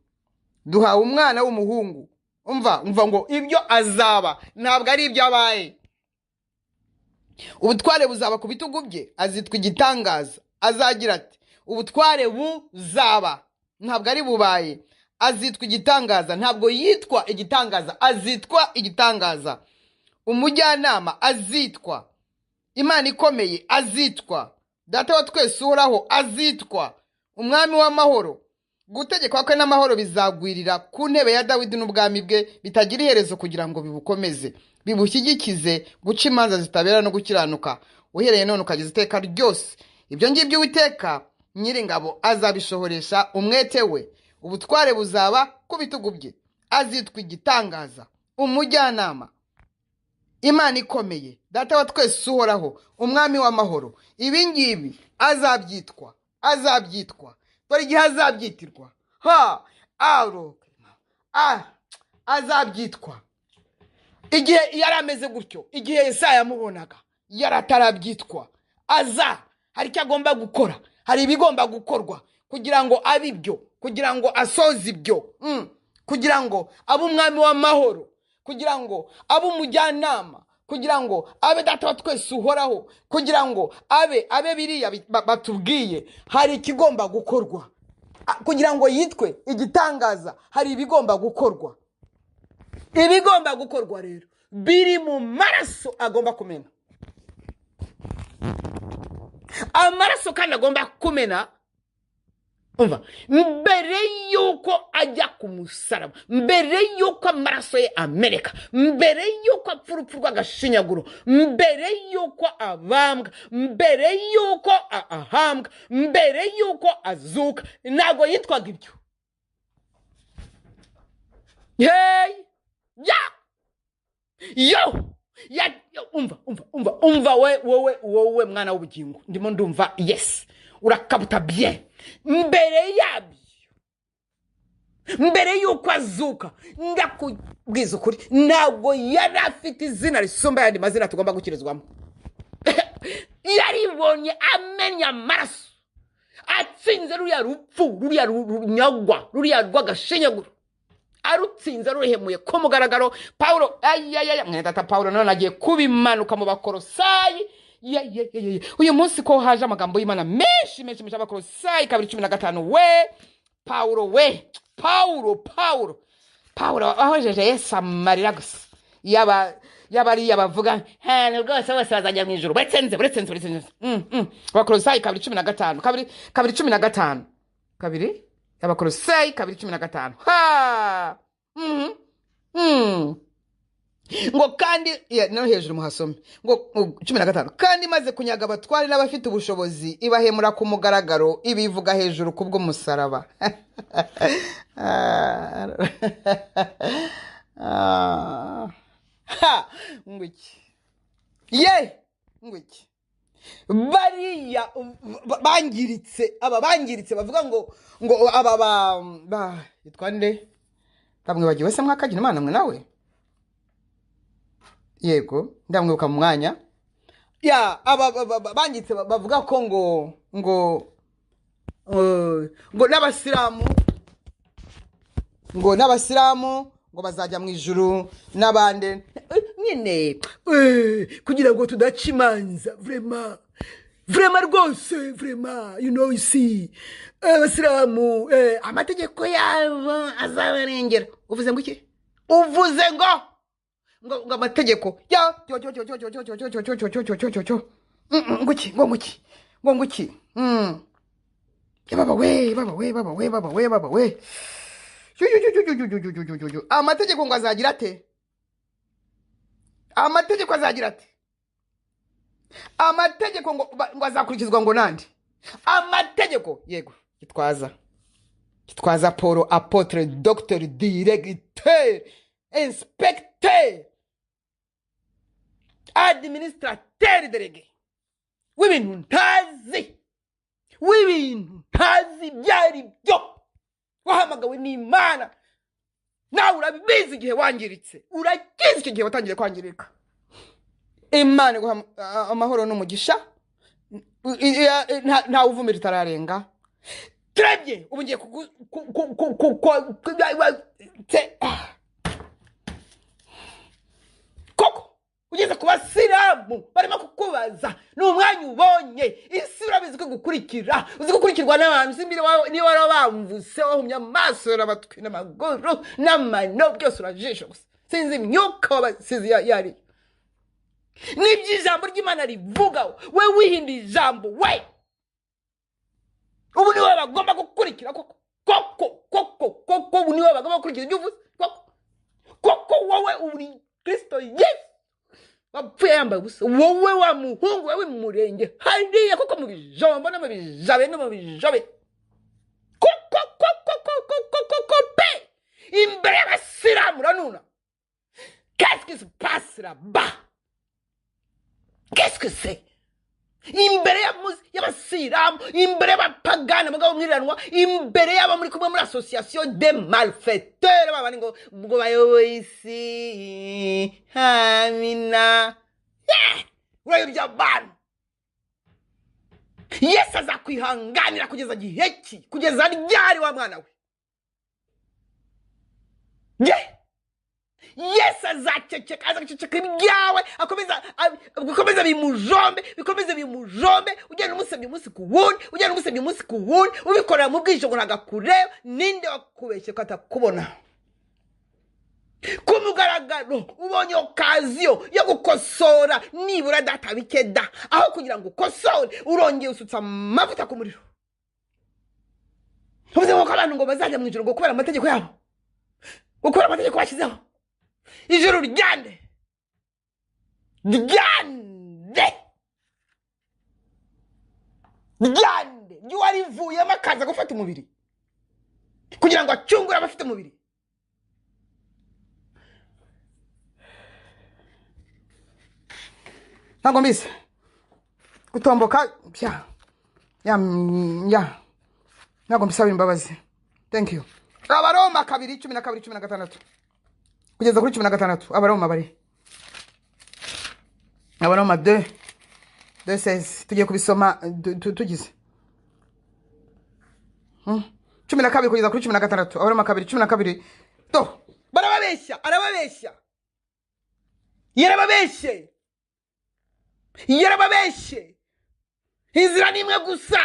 duhawe umwana w'umuhungu. Umva ngo ibyo azaba ntabwo ari ibyo abaye. Ubutware buzaba ku bitugu bye, azitwa igitangaza. Azagira ati ubutware buzaba, ntabwo ari bubaye. Azitwa igitangaza, ntabwo yitwa igitangaza, azitwa igitangaza. Umujyanama azitwa, Imana ikomeye azitwa, Data wa twese uhoraho azitwa, Umwami w'amahoro. Gutegekwa kwe n'amahoro bizagwirira ku ntebe ya Dawidi n'ubwami bwe, bitagira iherezo, kugira ngo bibukomeze, bibushyigikize guca imanza zitabera no gukiranuka, uhereye none ukageza iteka ryose. Ibyo ngibyo Uwiteka Nyiringabo azabishohoresha umwete we. Ubutware buzaba ku bitugu bye, azitwa igitangaza, umujyanama, Imana ikomeye, Data wa twese uhoraho, Umwami w'amahoro. Ibi ngibi azabyitwa. Dore igihe azabyitirwa. Azabyitwa. Igihe yari ameze gutyo, igihe Yesaya yamubonaga, yari atarabyitwa. Hari icyo agomba gukora, hari ibigomba gukorwa kugira ngo abe ibyo, kugira ngo asoze ibyo, kugira ngo abe umwami w'amahoro, kugira ngo abe umujyanama, kugira ngo abe Data wa twese uhoraho, kugira ngo abe biriya batubwiye. Hari ikigomba gukorwa kugira ngo yitwe igitangaza. Hari ibigomba gukorwa. Ibigomba gukorwa rero biri mu maraso agomba kumena. Amaraso kandi agomba kumena. Umva, mbere yuko ajya ku musaraba, mbere yuko amaraso ye ameneka, mbere yuko apfa urupfu rw'agashinyaguro, mbere yuko abambwa, mbere yuko ahambwa, mbere yuko azuka, ntabwo yitwaga ibyo. Umva wowe mwana w'ubugingo, ndimo ndumva. Yes, urakabuta bien. Mbere yuko azuka, ndakubwiza ukuri, ntabwo yari afite izina risumba yandi mazina tugomba gukirizwamo. Yaribonye amenya amaraso, atsinze ruriya rupfu, ruriya runyagwa, ruriya rw'agashinyaguro, arutsinze rurehemuye ku mugaragaro. Paulo mwenda Paulo none agiye kubimanuka mu Bakolosayi. Uyu munsi ko haje amagambo y'Imana menshi Abakolosayi 2:15. Paulo ahojeje Yesu amarira gusa. Yabari yabavuga rwose bose bazajya mu ijuru. Buretsenze. Abakolosayi 2:15. 2:15. Abakolosayi 2:15. Ngo kandi no hejuru muhasome ngo 15. Kandi maze kunyaga abatwari n'abafite ubushobozi, ibahemura ku mugaragaro, ibivuga hejuru kubw'umusaraba. Ngwiki bariya bangiritse bavuga ngo aba yitwa nde? Kamwe bagiwe se mwakagira Imana mwe nawe. Yego, ndamwibuka mu mwanya. Bangitse bavuga ko ngo n'abasilamu ngo bazajya mu ijuru n'abande nyine kugira ngo tudaca imanza. Vraiment rwose, vraiment, you see, abasilamu amategeko yabo azabarengera. Uvuze ngo iki? uvuze ngo amategeko ya nguki baba we amategeko ngo azagira ate amategeko ngo azakurikizwa ngo nandi amategeko yego gitwaza Paul apotre docteur directeur inspecteur administrateur délégué w'ibintu ntazi byari byo wahamagawe n'Imana nawe urabizi igihe wangiritse urakizi icyo gihe watangiye kwangirika Imana guha amahoro n'umugisha nta uvumira itararenga trebye ubu ngiye koko ugeze ku basiramu barimo kukubaza n'umwanya ubonye isi urabizi ko gukurikira uzi gukurikirwa n'abantu simbire niba warabamvuse wahumye amaso n'amatwi n'amaguru n'amano byose urajisho gusa sinzi imyuka wabasizi yari n'iby'ijambo ry'Imana rivuga we wihinda ijambo we ubu niwe bagomba gukurikira koko ubu niwe bagomba gukurikira ibyo uvuze koko wowe uri Kristo Yesu wapfuye yambaye ubusa wowe wa muhungu we w'umurenge hariya koko mu bijombo no mu bijabe koko pe imbere y'abasiramu ranuna qu'est-ce qui se passe là-bas? Qu'est-ce que c'est? Imbere y'abasiramu imbere y'abapagani mugabo mwiranwa imbere y'aba muri kumwe muri association de malfaiteurs babani ngo bayoboye isi amina urayobya abantu Yesu azakwihanganira kugeza giheki kugeza ryari wa mwana we Yesu azaceceka ibyawe akomeza bimujombe ugenda umusebye umunsi ku wundi ubikorera mu bwisho ngo ntagakureba ninde wakubeshye ko atakubona ku mugaragaro ubonye okaziyo yo gukosora nibura data bike da aho kugira ngo ukosore urongeye usutsa amavuta ku muriro uvuze ngo abantu ngo bazajya mu ijuru ngo kubera amategeko yabo gukora amategeko bashyizeho ijuru ryande ryarivuyemo akaza gufata umubiri kugira ngo acungure abafite umubiri ntabwo mbise gutomboka ntabwo mbisaba imbabazi thank you Abaroma 2:12-16 kugeza kuri 16 Abaroma bari Abaroma 2:16 tugiye kubisoma tugize 12 kugeza kuri 16 Abaroma 2:12 to arababeshya yarababeshye inzira nimwe gusa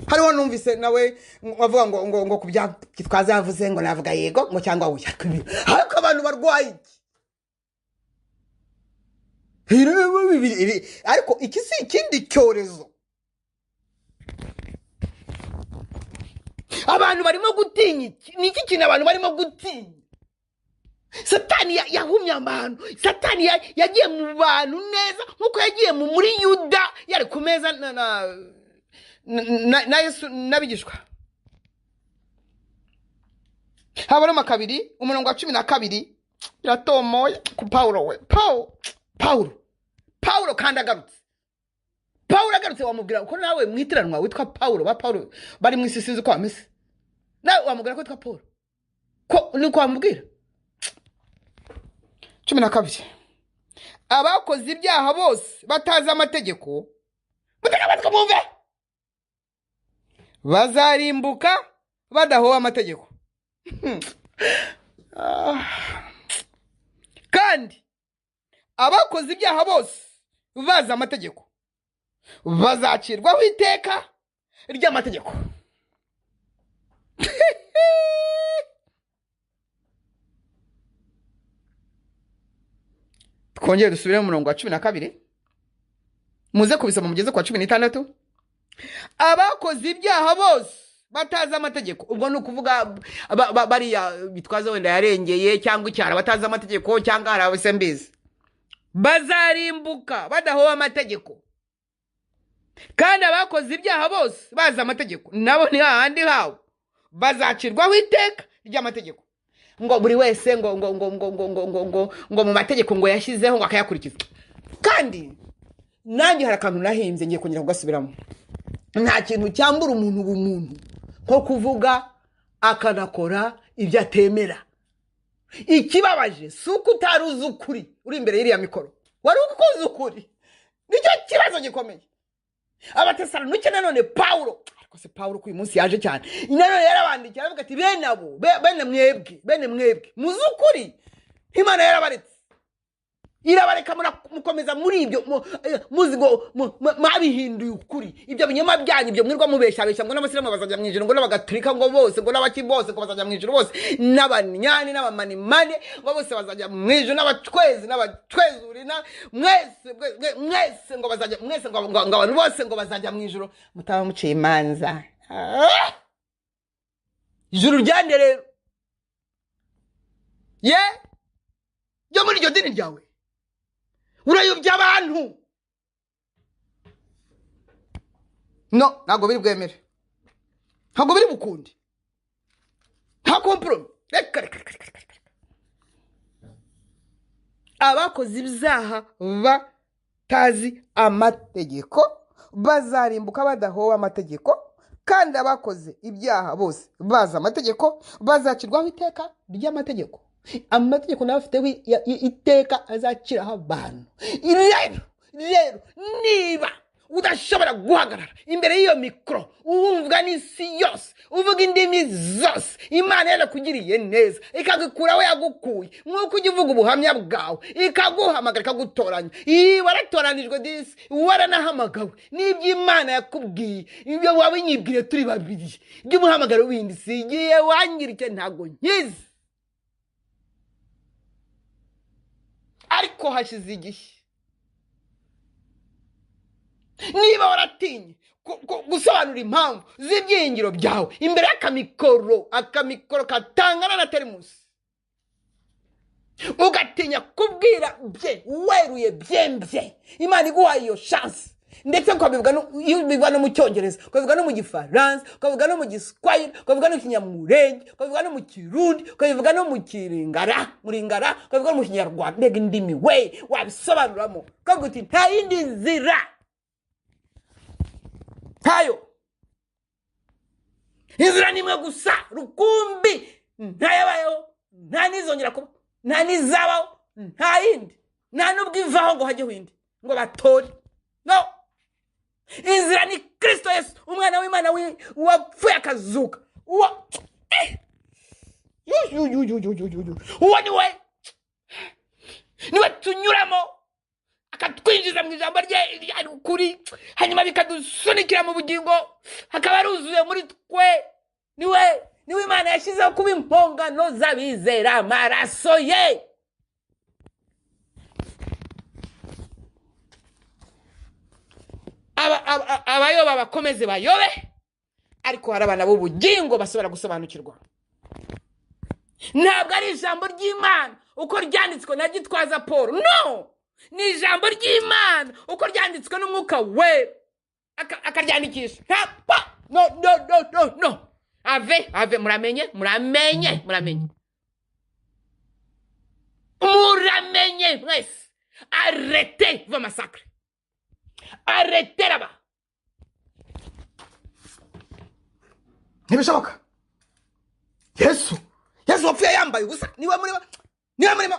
hariho numvise nawe wavuga ngo kubya kitwaza yavuze ngo navuga yego ngo cyangwa uya ariko abantu barwaye ariko iki si ikindi cyorezo abantu barimo gutinya ni iki kintu abantu barimo gutinya Satani yahumye abantu Satani yagiye mu bantu neza nkuko yagiye muri Yuda yari ku meza na Yesu nabigishwa Abaroma 2:12 biratomoye ku Paulo we Paulo kandi agarutse wamubwira uko nawe mwitiranwa witwa Paulo ba Paulo bari mu isi sinzi ko amese nawe wamubwira ko witwa Paulo ko niko wamubwira 12 abakoze ibyaha bose batazi amategeko bataka mumve bazarimbuka badahowe amategeko kandi abakoze ibyaha bose bazi amategeko bazacirwaho iteka ry'amategeko twongere dusubire mu murongo wa 12 muze kubisoma mugeze kwa 16 abakoze ibyaha bose batazi amategeko ubwo no kuvuga bariya bitwaza wenda yarengeye cyangwa icyara batazi amategeko cyangwa arabasembizi bazarimbuka badahowe amategeko kandi abakoze ibyaha bose bazi amategeko nabo ni hahandi hawo bazacirwaho iteka ry'amategeko ngo buri wese ngo mu mategeko ngo yashyizeho ngo akayakurikiza kandi nanjye hari akantu nahimbye ngiye kongera kugasubiramo nta kintu cyambura umuntu ubumuntu nko kuvuga akanakora ibyo atemera ikibabaje si uko utaruzi ukuri uri imbere y'iriya mikoro wari ukoze ukuri nicyo kibazo gikomeye abatesalonike nanone Pawulo ariko se Pawulo ku munsi yaje cyane nanone yarabandikira aravuga ati bene abo bene mwebwe muzi ukuri Imana yarabaretse irabareka mukomeza muri ibyo muzi ngo mabihinduye ukuri ibyo binyoma byanyu ibyo mwirwa mubeshabesha ngo n'abasiramu bazajya mu ijuru ngo n'abagatolika ngo bose ngo n'abaki bose ngo bazajya mu ijuru bose n'abanyani n'abamanimane ngo bose bazajya mu ijuru n'abacwezuri mwese ngo bazajya mwese ngo abantu bose ngo bazajya mu ijuru mutaba muciye imanza ijuru ryande rero yo muri iryo dini ryawe urayobya abantu no ntabwo biri bwemere ntabwo biri bukundi nta kompromi reka abakoze ibyaha batazi amategeko bazarimbuka badahowe amategeko kandi abakoze ibyaha bose bazi amategeko bazacirwaho iteka ry'amategeko amategeko nawe afite iteka azaciraho abantu rero niba udashobora guhagarara imbere y'iyo mikoro uwumvwa n'isi yose uvuga indimi zose Imana yarakugiriye neza ikagukuraho yagukuye nk'uko ujya uvuga ubuhamya bwawe ikaguhamagara ikagutoranya waratoranijwe disi waranahamagawe n'ibyo Imana yakubwiye ibyo wabinyibwire turi babiri by'umuhamagaro windi sigiye wangirike ntago nkizi ariko hashize igihe niba waratinye gusobanura impamvu z'ibyingiro byawe imbere y'akamikoro katangana na terimusi ugatinya kubwira weruye byembye Imana iguhaye iyo chance ndetse ukabivuga no mu cyongereza ukabivuga no mu gifaransa ukabivuga no mu giswahili ukabivuga no mu kinyamurenge ukabivuga no mu kirundi ukabivuga no mu kiringara ukabivuga no mu kinyarwanda mbega indimi we wabisobanuramo ukavuga uti nta yindi nzira tayo inzira nimwe gusa rukumbi ntayabayeho nta nizongera kuba nta nizabaho nta yindi nta nubwo ivaho ngo hajye windi ngo batore no inzira ni Kristo Yesu umwana w'Imana wapfuye akazuka uwo niwe tunyuramo akatwinjiza mu ijambo rye ukuri hanyuma bikadusunikira mu bugingo hakaba ruzuye muri twe niwe Imana yashyizeho kuba impongano z'abizera amaraso ye abayoba bakomeze bayobe ariko hari abana b'ubugingo basubira gusobanukirwa ntabwo ari ijambo ry'Imana uko ryanditswe na Gitwaza Paul no ni ijambo ry'Imana uko ryanditswe n'umwuka we akaryandikisha no ave muramenye mwese arrêtez vos massacres arrêtez là-bas ntibishoboka Yesu wapfuye yambaye ubusa niwe murimo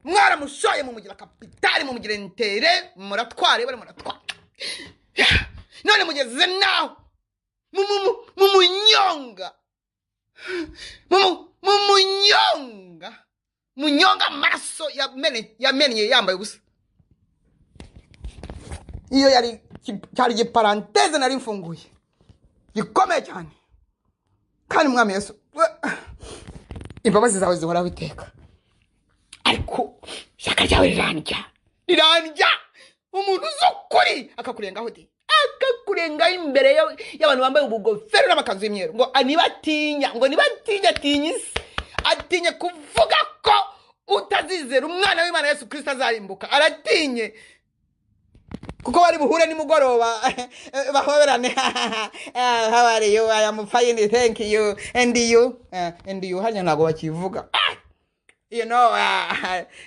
mwaramushoye mumugira kapitali mumugira intere muratware bari muratwara none mugeze naho munyonga amaraso yamenye yambaye ubusa iyo cyari igiparanteze nari mfunguye gikomeye cyane kandi Mwami Yesu imbabazi zawe zihoraho iteka ariko ishyaka ryawe rirandya rirandya umuntu uzokuri akakurengaho de akakurenga imbere y'abantu bambaye ubugofero n'amakanzu y'imyeru ngo nibatinya atinya isi atinye kuvuga ko utazizera umwana w'Imana Yesu Kristo azarimbuka aratinye kuko bari buhure nimugoroba bahoberane how are you I am fine thank you and you hanya ntago bakivuga you know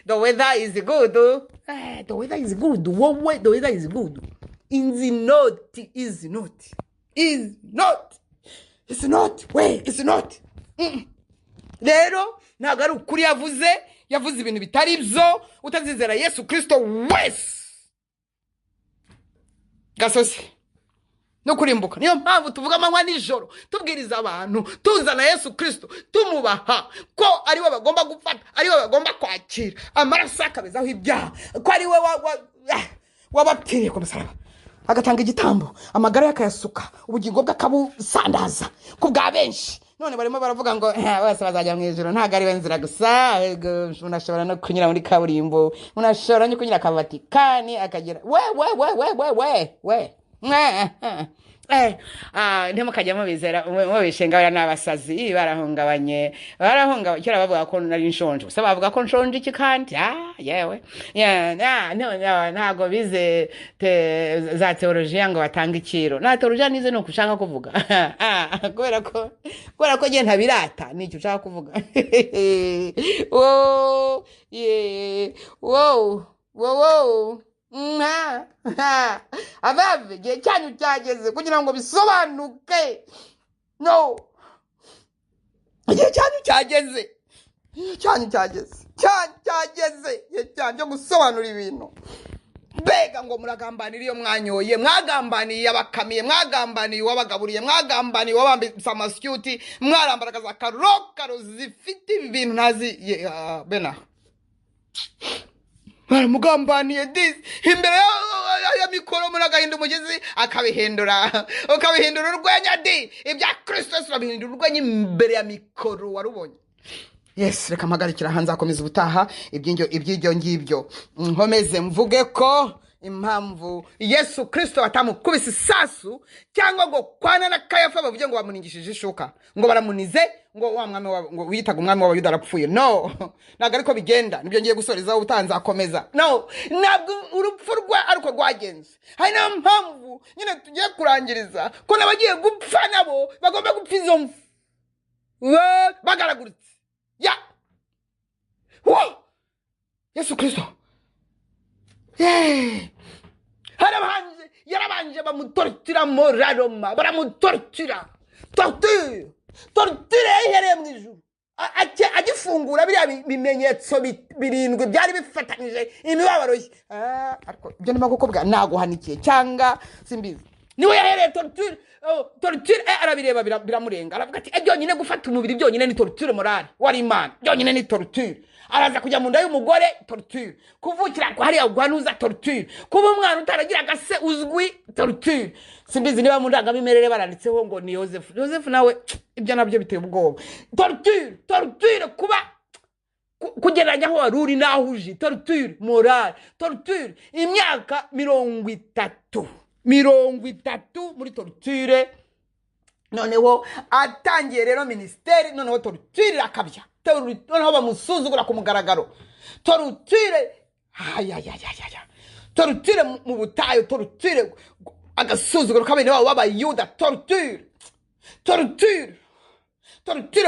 the weather is good the weather is good the weather is good it's not rero ntago ari ukuri yavuze ibintu bitari byo utazizera Yesu Kristo wese gasozi no kurimbuka. Niyo mpamvu tuvuga amanywa nijoro tubwiriza abantu tuzana Yesu Kristo tumubaha ko ari we bagomba gufata, ari we bagomba kwakira amaraso akabezaho ibyaha, ko ari we wabapfiriye ku musaraba agatanga igitambo, amagara yakayasuka, ubugingo bw'akabusandaza ku bwa benshi. None barimo baravuga ngo bose bazajya mu ijuru, ntago ari we nzira gusa, unashobora no kunyura muri kaburimbo, unashobora no kunyura Vatikani akagera we ntimukajya mubizera mubishenga bari n'abasazi barahungabanye kera bavuga ko nari nshonje, gusa bavuga ko nshonje iki kandi yewe ntago bize za teologiya ngo batanga ikiro. Na teologiya nize nuko ushaka kuvuga kubera ko ngiye ntabirata nicyo ushaka kuvuga. Abave igihe cyanyu cyageze kugira ngo bisobanuke. No, igihe cyanyu cyageze cyo gusobanura ibintu. Mbega ngo muragambanira iyo mwanyoye, mwagambaniye abakamiye, mwagambaniye uwabagaburiye, mwagambaniye uwabambitse amasyuti, mwarambaraga za karokaro zifite ibintu ntazi bena baramugambaniye disi imbere ya mikoro muragahinda umugezi akabihindura urwenya di ibya Kristo surabihindura urwenya imbere ya mikoro warubonye. Yes, reka mpagarikira hanze akomeza ubutaha iby'iryo ngibyo nkomeze mvuge ko impamvu Yesu Kristo batamukubise isasu cyangwa ngo kwana na Kayafa bavuge ngo bamuningishije ishuka ngo baramunize ngo wa mwami ngo witaga umwami w'Abayuda arapfuye. No, ntago ariko bigenda. Nibyo ngiye gusorezaho utanze akomeza. No, ntabwo urupfu rwa ariko rwagenze. Hari na mpamvu nyine tugiye kurangiriza ko nabagiye gupfa nabo bagomba gupfa izo mfu bagaraguritse. Yesu Kristo yarabanje bamutortira moraroma, baramutortira torture ihereye mu ijuru. Agifungura biriya bimenyetso birindwi byari bifatanyije imibabaro ye. Ariko ibyo ndimo gukobwa naguhanikiye cyangwa simbizi. Niwe yahereye torture arabireba biramurenga, aravuga ati byonyine gufata umubiri byonyine ni torture morale wari Imana, byonyine ni torture. Araza kujya mu nda y'umugore torture, kuvukira ko hari agwanuza torture, kuba umwana utaragira gase uzwi torture. Simbizi niba mu ndangamimerere baranditseho ngo ni Joseph nawe ibyo nabyo biteye ubwoba. Torture kuba kugeranya aho waruri naho uje, torture morale, torture imyaka 30 muri torture. Noneho atangiye rero ministeri, noneho torture akabya, noneho bamusuzugura ku mugaragaro. Torture torture mu butayo, torture agasuzuguro kabene babo b'Abayuda, torture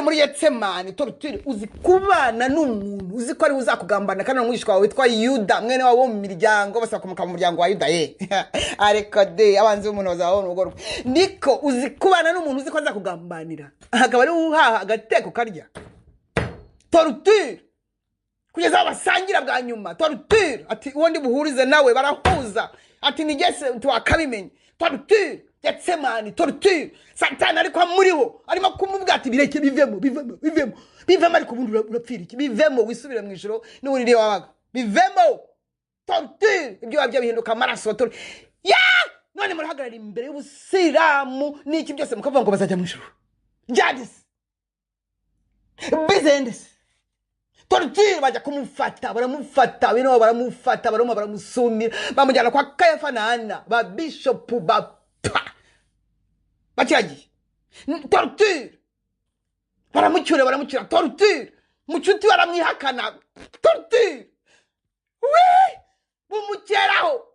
muri Getsemani, torture uzi kubana n'umuntu uzi ko ari uzakugambana kandi umwishwa wawe witwa Yuda mwene wabo mu miryango basa kumuka mu muryango wa Yuda ariko de abanzi b'umuntu bazabona ubwo niko uzi kubana n'umuntu uzi ko azakugambanira akaba ari uhaha agateko karya. Torture kugeza basangira bwa nyuma. Torture ati uwo ndi buhurize nawe barahuza ati nigese twakabimenye. Torture Getsemani, torture Satani ariko amuriho arimo kumubwira ati bireke bivemo ariko ubundi urapfira iki, bivemo wisubire mu ijoro n'uburire wabaga, bivemo. Torture ibyo wabyo bihinduka amaraso. None murahagarara imbere y'Ubusiramu n'iki byose mukavuga ngo bazajya mu ijoro. Jadis Bizendes torture bajya kumufata baramufata bino baramufata baroma baramusumira bamujyana kwa Kayafa na Ana ba bishop bakiragiye torture baramucyura torture mucuti baramwihakana torture we bumukeraho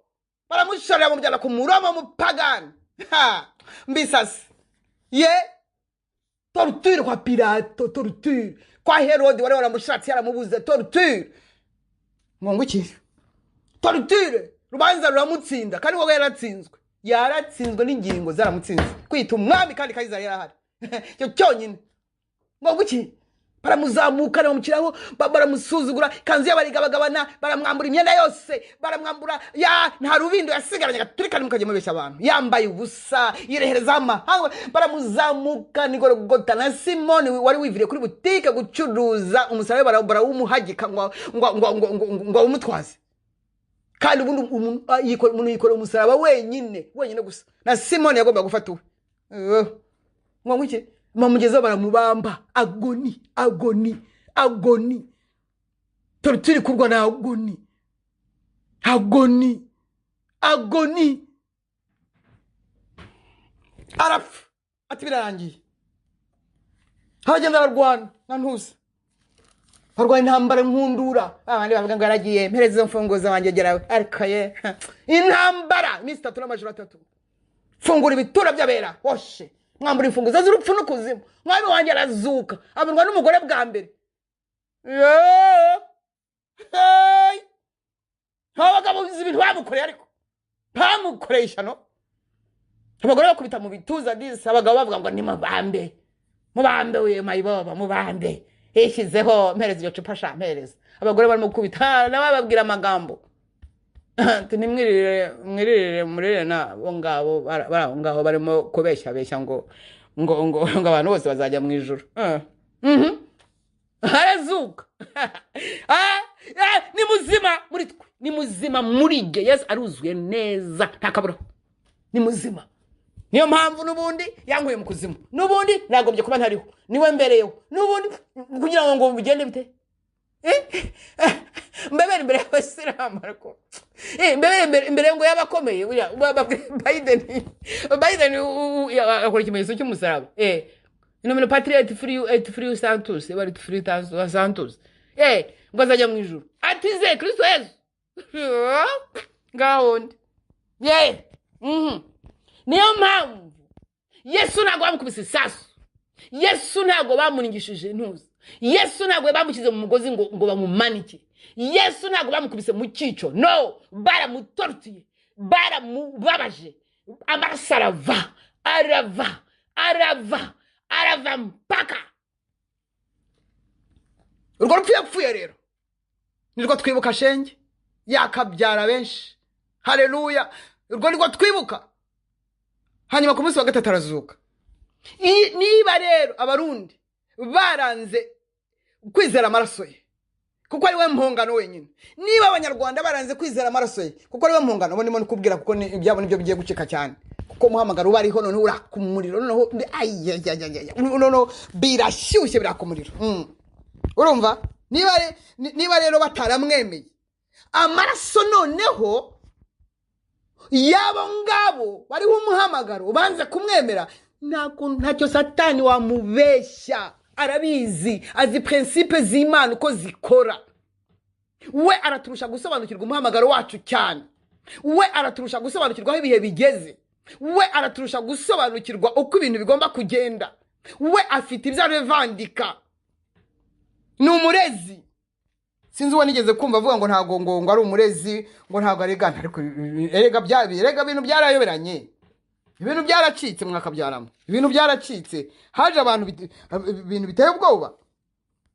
baramushorera bamujyana ku muroma mupagani mbisasi ye torture kwa Pilato torture kwa Herode wale waramushatse yaramubuze torture ngongukire torture rubanza ruramutsinda kandi wowe yaratsinzwe n'ingingo zaramutsinze kwita umwami kandi Kayizari yarahari cyo cyonyine ngongukire baramuzamuka bamukiraho baramusuzugura kanzu y'abarigabagabana baramwambura imyenda yose baramwambura ya nta rubindo yasigaranye gaturikana mukaje mubeshya abantu yambaye ubusa yirehereza amahanga baramuzamuka nigorogota na Simoni wari wivire kuri butike gucuruza umusarabe barabara w'umuhagika ngo umutwaze kandi ubundi umuntu yikora umusaraba wenyine gusa na Simoni yagomba gufata uwe ngongukire mamugeza baramubamba agoni torture kurwa na agoni arapfa ati birarangiye hagenda barwana na ntuza barwana intambara nkundura abandi bavuga ngo yaragiye mpereze mfunguza wanjye gerawe ariko ye intambara iminsi 3 n'amajoro 3 fungura ibitura by'abera woshe mwambura imfunguzo z'urupfu n'ukuzimu mwami wanjye arazuka abirwa n'umugore bwa mbere abagabo ibintu bamukoreye ariko bamukoresha no abagore bakubita mu bituza disi abagabo bavuga ngo ni mubambe we mayiboba mubambe yishyizeho mpereza iyo cupa sha mpereza abagore barimo gukubita n'abababwira amagambo mwirire murire na ngabo ngabo barimo kubeshya ngo abantu bose bazajya mu ijuru harazuka ni muzima muri ge Yesu aruzuye neza ntakabura ni muzima niyo mpamvu nubundi yanguye mu kuzimu nubundi nagombye kuba ntariho niwe mbereyeho nubundi kugira ngo bigende bite mbebere imbere y'abasilamu ariko mbere ngo yabakomeye Biden akora ikimenyetso cy'umusaraba nomino patriot free Santos bari free Santos ngo azajya mu ijuru atize Kristo Yesu gahunda niyo mpamvu Yesu ntago bamukubise isasu Yesu ntago bamuningishije intuza Yesu ntago bamukize mu mugozi ngo bamumanike Yesu ntago bamukubise mu cyico no baramutortiye baramubabaje amasarava arava mpaka urwo rupfu yapfuye rero nirwo twibuka shenge yakabyara benshi haleluya urwo nirwo twibuka hanyuma ku munsi wa gatatu arazuka niba rero abarundi baranze kwizera amaraso ye kuko ari we mpongano wenyine niba abanyarwanda baranze kwizera amaraso ye kuko ari we mpongano ndimo nikubwira kuko ibyabo nibyo bigiye gucika cyane kuko muhamagara ubariho none urakumuriro none birashyushye birakumuriro urumva niba rero bataramwemeye amaraso noneho yabo ngabo bari umuhamagaro banze kumwemera ntacyo satani wamubeshya arabizi azi principe z'Imana uko zikora we araturusha gusobanukirwa umuhamagaro wacu cyane we araturusha gusobanukirwa aho ibihe bigeze we araturusha gusobanukirwa uko ibintu bigomba kugenda we afite ibyo arevandika ni umurezi sinzi uwo nigeze kumva avuga ngo ntago ngo ari umurezi ngo ntago aregana ariko erega ibintu byarayoberanye ibintu byaracitse mwakabyaramo ibintu byaracitse haje abantu ibintu biteye ubwoba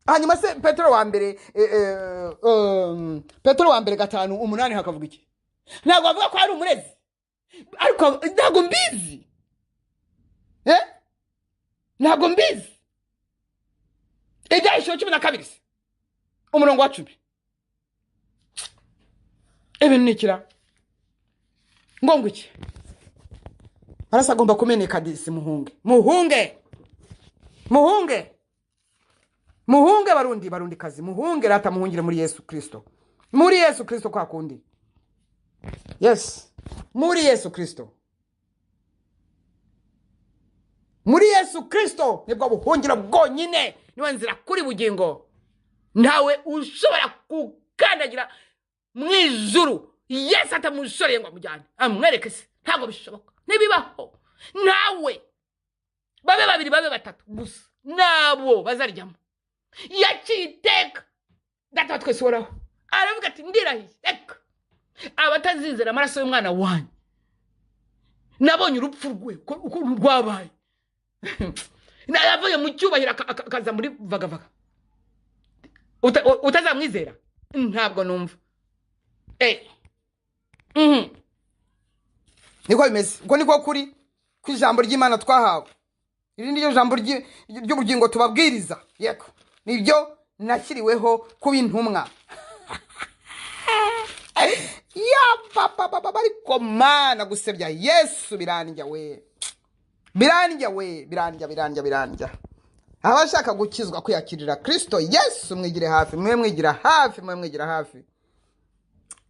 hanyuma se Petero wa mbere 5:8 hakavuga iki ntago avuga ko ari umurezi ariko ntago mbizi ntago mbizi Ibyahishwe 12 umurongo wa 10 ibintu nikira ngongo iki arasagomba kumeneka disi muhunge muhunge barundi kazi, muhunge rata, muhungire muri Yesu Kristo. Muri Yesu Kristo kwa kundi. Yes, muri Yesu Kristo. Muri Yesu Kristo nibwo buhungiro bwonyine, niwe nzira kuri bugingo. Ntawe ushobora kukandagira mwijuru Yesu atamushoreye ngo amujyane amwereke se, ntabwo bishoboka, nibibaho. Nawe babe babiri babe batatu gusa nabo bazaryamo yakiteka data twese woraho. Aravuga ati ndirahiye, reka abatazizera amaraso y'umwana wanyu, nabonye urupfu rwe uko rwabaye. Navuye mu cyubahiro akaza muri vagavaga. Utazamwizera ntabwo numva. Niko bimeze, uko niko kuri ku ijambo ry'Imana twahawe. Iri ni ryo jambo ry'ubugingo tubabwiriza. Yego, nibyo nashyiriweho kuba intumwa. Ya papa ariko mana gusebya Yesu birandya we. Birandya. Abashaka gukizwa kwiyakirira Kristo Yesu mwigire hafi, mwigira hafi.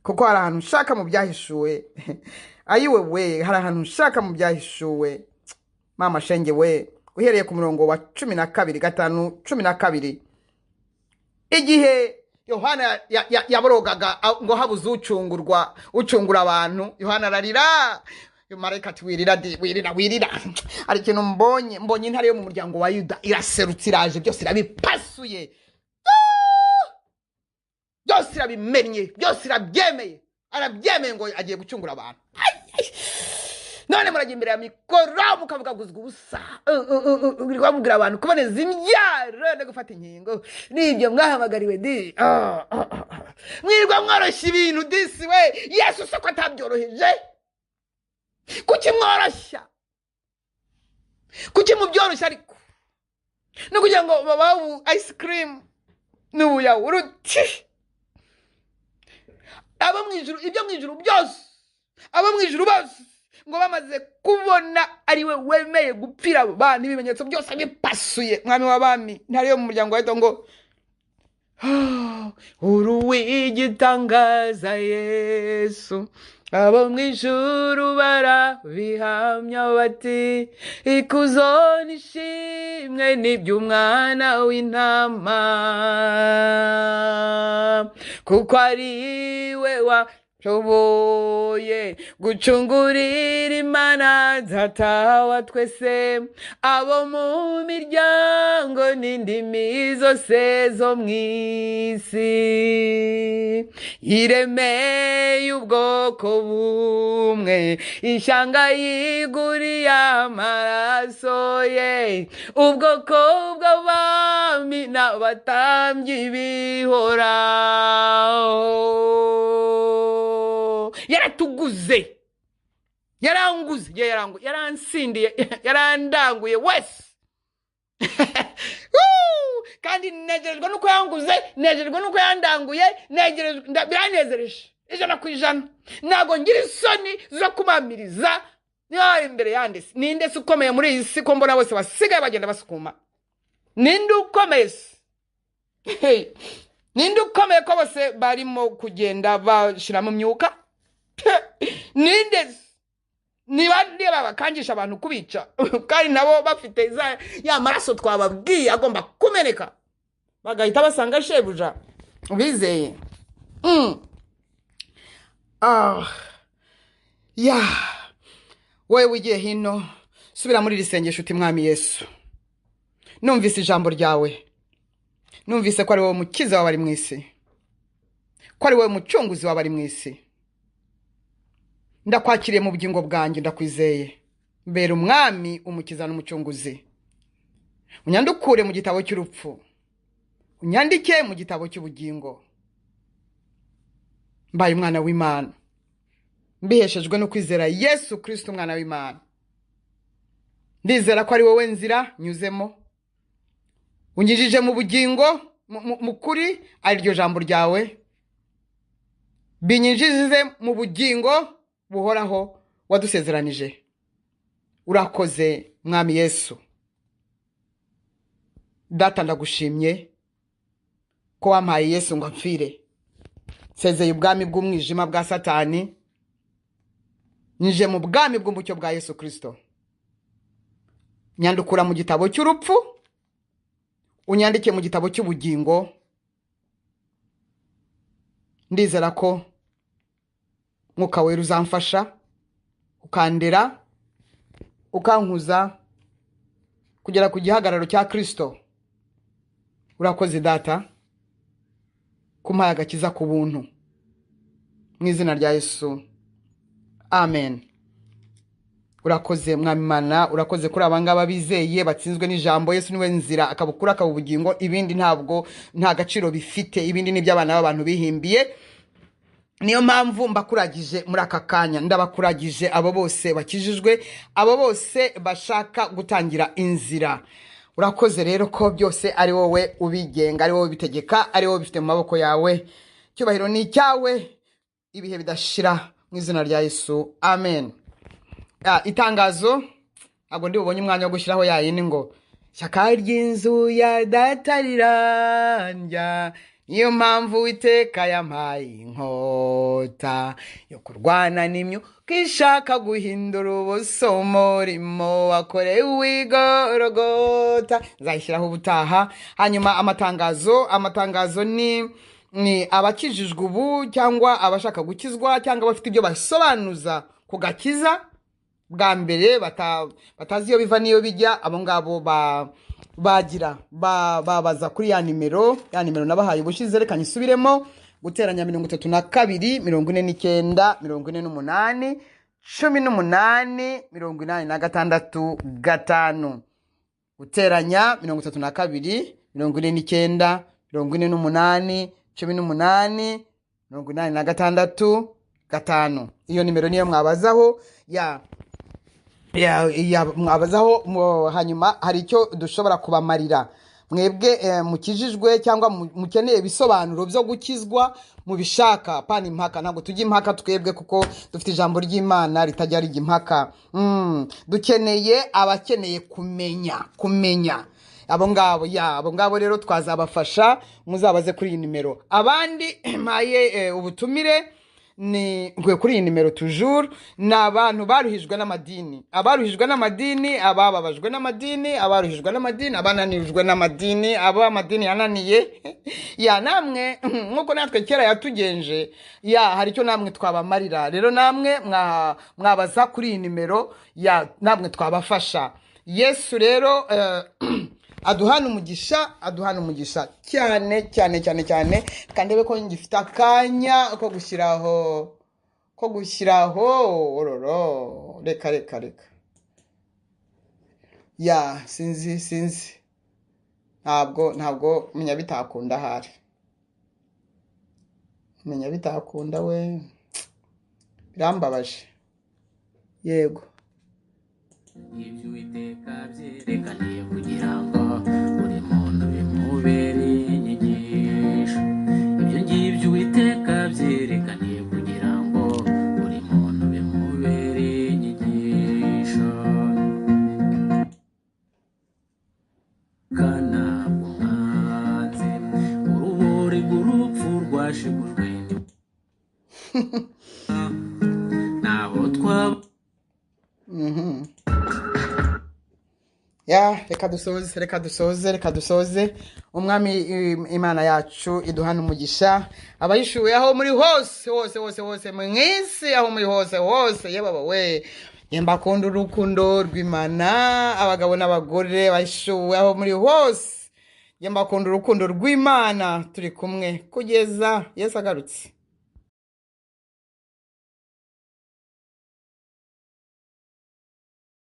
Kuko hari ahantu ushaka mu byahishuwe. Ayiwe we, hari ahantu ushaka mu byahishuwe. Mama shenge we, uhereye ku murongo wa 12:5-12. Igihe Yohana yaborogaga ngo habuze ucungura abantu, Yohana ararira. Marayika ati wirira. Ari kintu mbonye intare yo mu muryango wa Yuda iraserutse, iraje, byose irabipasuye. Byose irabimennye, byose irabyemeye. Arabyemeye ngo agiye gucungura abantu. None murajya imbere ya mikoro mukavuga guzwa ubusa. Bamubwira abantu kuboneza imbyaro no gufata inkingo. Nibyo mwahamagariwe di. Mwirwa mworoshya ibintu disi we. Yesu se ko atabyoroheje. Kuki mworoshya? Kuki mubyoroshya ariko? No kugira ngo babaho ice cream n'ubuyawuruti. Abo mwijuru, ibyo mwijuru byose. Abo mwijuru bose ngo bamaze kubona ari we wemeye gupfira abantu, ibimenyetso byose bipasuye. Mwami w'abami, ntari yo mu muryango wa ngo uruwigitangaza Yesu. Abo mwijuru barabihamya bati ikuzo nishimwe n'iby'umwana w'intama, kuko ari we washoboye gucungurira Imana Data wa twese, abo mu miryango n'indimi zose zo mw'isi. Iremeye ubwoko bumwe, ishyanga yiguriye amaraso ye, ubwoko bw'abami n'abatambyi bihoraho. Yaratuguze, yaranguze, yaransindiye, yarandanguye wese. Kandi negerejwe nuko yanguze, negerejwe nuko yandanguye, biranezereje 100%. Nago ngira isoni zo kumamiriza imbere yandese. Ninde se ukomeye muri iyi si ko mbona bose basigaye bagenda basukuma? Ninde ukomeye? Ninde ukomeye ko bose barimo kugenda bashira mu myuka? Ninde? Niba bakangisha abantu kubica kandi nabo bafite ya maraso twababwiye agomba kumeneka, bagahita basanga shebuja bizeye. Wewe wigiye hino, subira muri risengesho uti Mwami Yesu, numvise ijambo ryawe, numvise ko ari wowe mukiza w'abari mu isi, ko ari wowe mucunguzi w'abari mu isi. Ndakwakiriye mu bugingo bwanjye, ndakwizeye. Mbere umwami, umukiza n'umucunguzi. Unyandukure mu gitabo cy'urupfu, unyandike mu gitabo cy'ubugingo. Mbaye umwana w'Imana, mbiheshejwe no kwizera Yesu Kristo umwana w'Imana. Ndizera ko ari wowe nzira nyuzemo, unyijije mu bugingo mukuri, ari ryo jambo ryawe. Binyinjize mu bugingo buhoraho wadusezeranije. Urakoze Mwami Yesu. Data ndagushimye, ko wampaye Yesu ngo mpfire. Nsezeye ubwami bw'umwijima bwa Satani, nije mu bwami bw'umucyo bwa Yesu Kristo. Nyandukura mu gitabo cy'urupfu, unyandike mu gitabo cy'ubugingo. Ndizera ko Mwuka Wera uzamfasha, ukandera, ukankuza kugera ku gihagararo cya Kristo. Urakoze Data, kumpaye agakiza ku buntu. Mu izina rya Yesu. Amen. Urakoze Mwami Mana, urakoze kuri abangaba bizeye batsinzwe n'ijambo. Yesu niwe nzira, akabukura akabugingo, ibindi nta gaciro bifite, ibindi ni by'abana b'abantu bihimbiye. Niyo mpamvu mbakuragije muri aka kanya, ndabakuragije abo bose bakijijwe, abo bose bashaka gutangira inzira. Urakoze rero ko byose ari wowe ubigenga, ari wowe bitegeka, ari wowe bifite mu maboko yawe. Cyubahiro ni icyawe ibihe bidashira, mu izina rya Yesu. Amen. Itangazo, ntabwo ndi bubonye umwanya wo gushyiraho yayini ngo shyaka ry'inzu ya data rirandya, niyo mpamvu Uwiteka yampaye inkota yo kurwana n'imyuka ishaka guhindura ubusomorimo wakorewe igorogota. Nzayishyiraho ubutaha. Hanyuma amatangazo ni abakijijwe ubu cyangwa abashaka gukizwa cyangwa bafite ibyo basobanuza ku gakiza bwa mbere batazi iyo biva niyo bijya. Abo ngabo babaza kuri ya nimero nabahaye ubushize. Reka nyisubiremo: guteranya 32 49 48 18 86 5. Guteranya 32 49 48 18 86 5. Iyo nimero niyo mwabazaho mwabazaho. Hanyuma hari icyo dushobora kubamarira mwebwe mukijijwe cyangwa mukeneye ibisobanuro byo gukizwa mubishaka. Pana impaka, ntabwo tujya impaka twebwe kuko dufite ijambo ry'Imana ritajya rijya impaka. Dukeneye abakeneye kumenya. Abo ngabo rero twazabafasha, muzabaze kuri iyi nimero. Abandi mpaye ubutumire ni ngwe kuri iyi nimero toujours, n'abantu baruhijwe n'amadini, abaruhijwe n'amadini, abababajwe n'amadini, abaruhijwe n'amadini, abananirijwe n'amadini, abo amadini yananiye. Namwe nkuko natwe kera yatugenje, hari icyo namwe twabamarira. Rero namwe mwabaza kuri iyi nimero, namwe twabafasha. Yesu rero aduhana umugisha cyane kandi ko ngifite akanya ko gushyiraho ororo. Reka sinzi ntabwo menya bitakunda hari, menya bitakunda we, birambabaje. Yego ibyo Uwiteka byerekaniye kugira ngo buri muntu bimubereye inyigisho. Ibyo ngibyo Uwiteka byerekaniye kugira ngo buri muntu bimubereye inyigisho. Kana mwanze urubori rw'urupfu rwashigujwe naho twaba reka dusoze. Umwami Imana yacu iduhana umugisha. Abayishuwe aho muri hose mu isi, aho muri hose yebaba we, mbakunda urukundo rw'Imana. Abagabo n'abagore bayishuwe aho muri hose, mbakunda urukundo rw'Imana. Turi kumwe kugeza Yesu agarutse.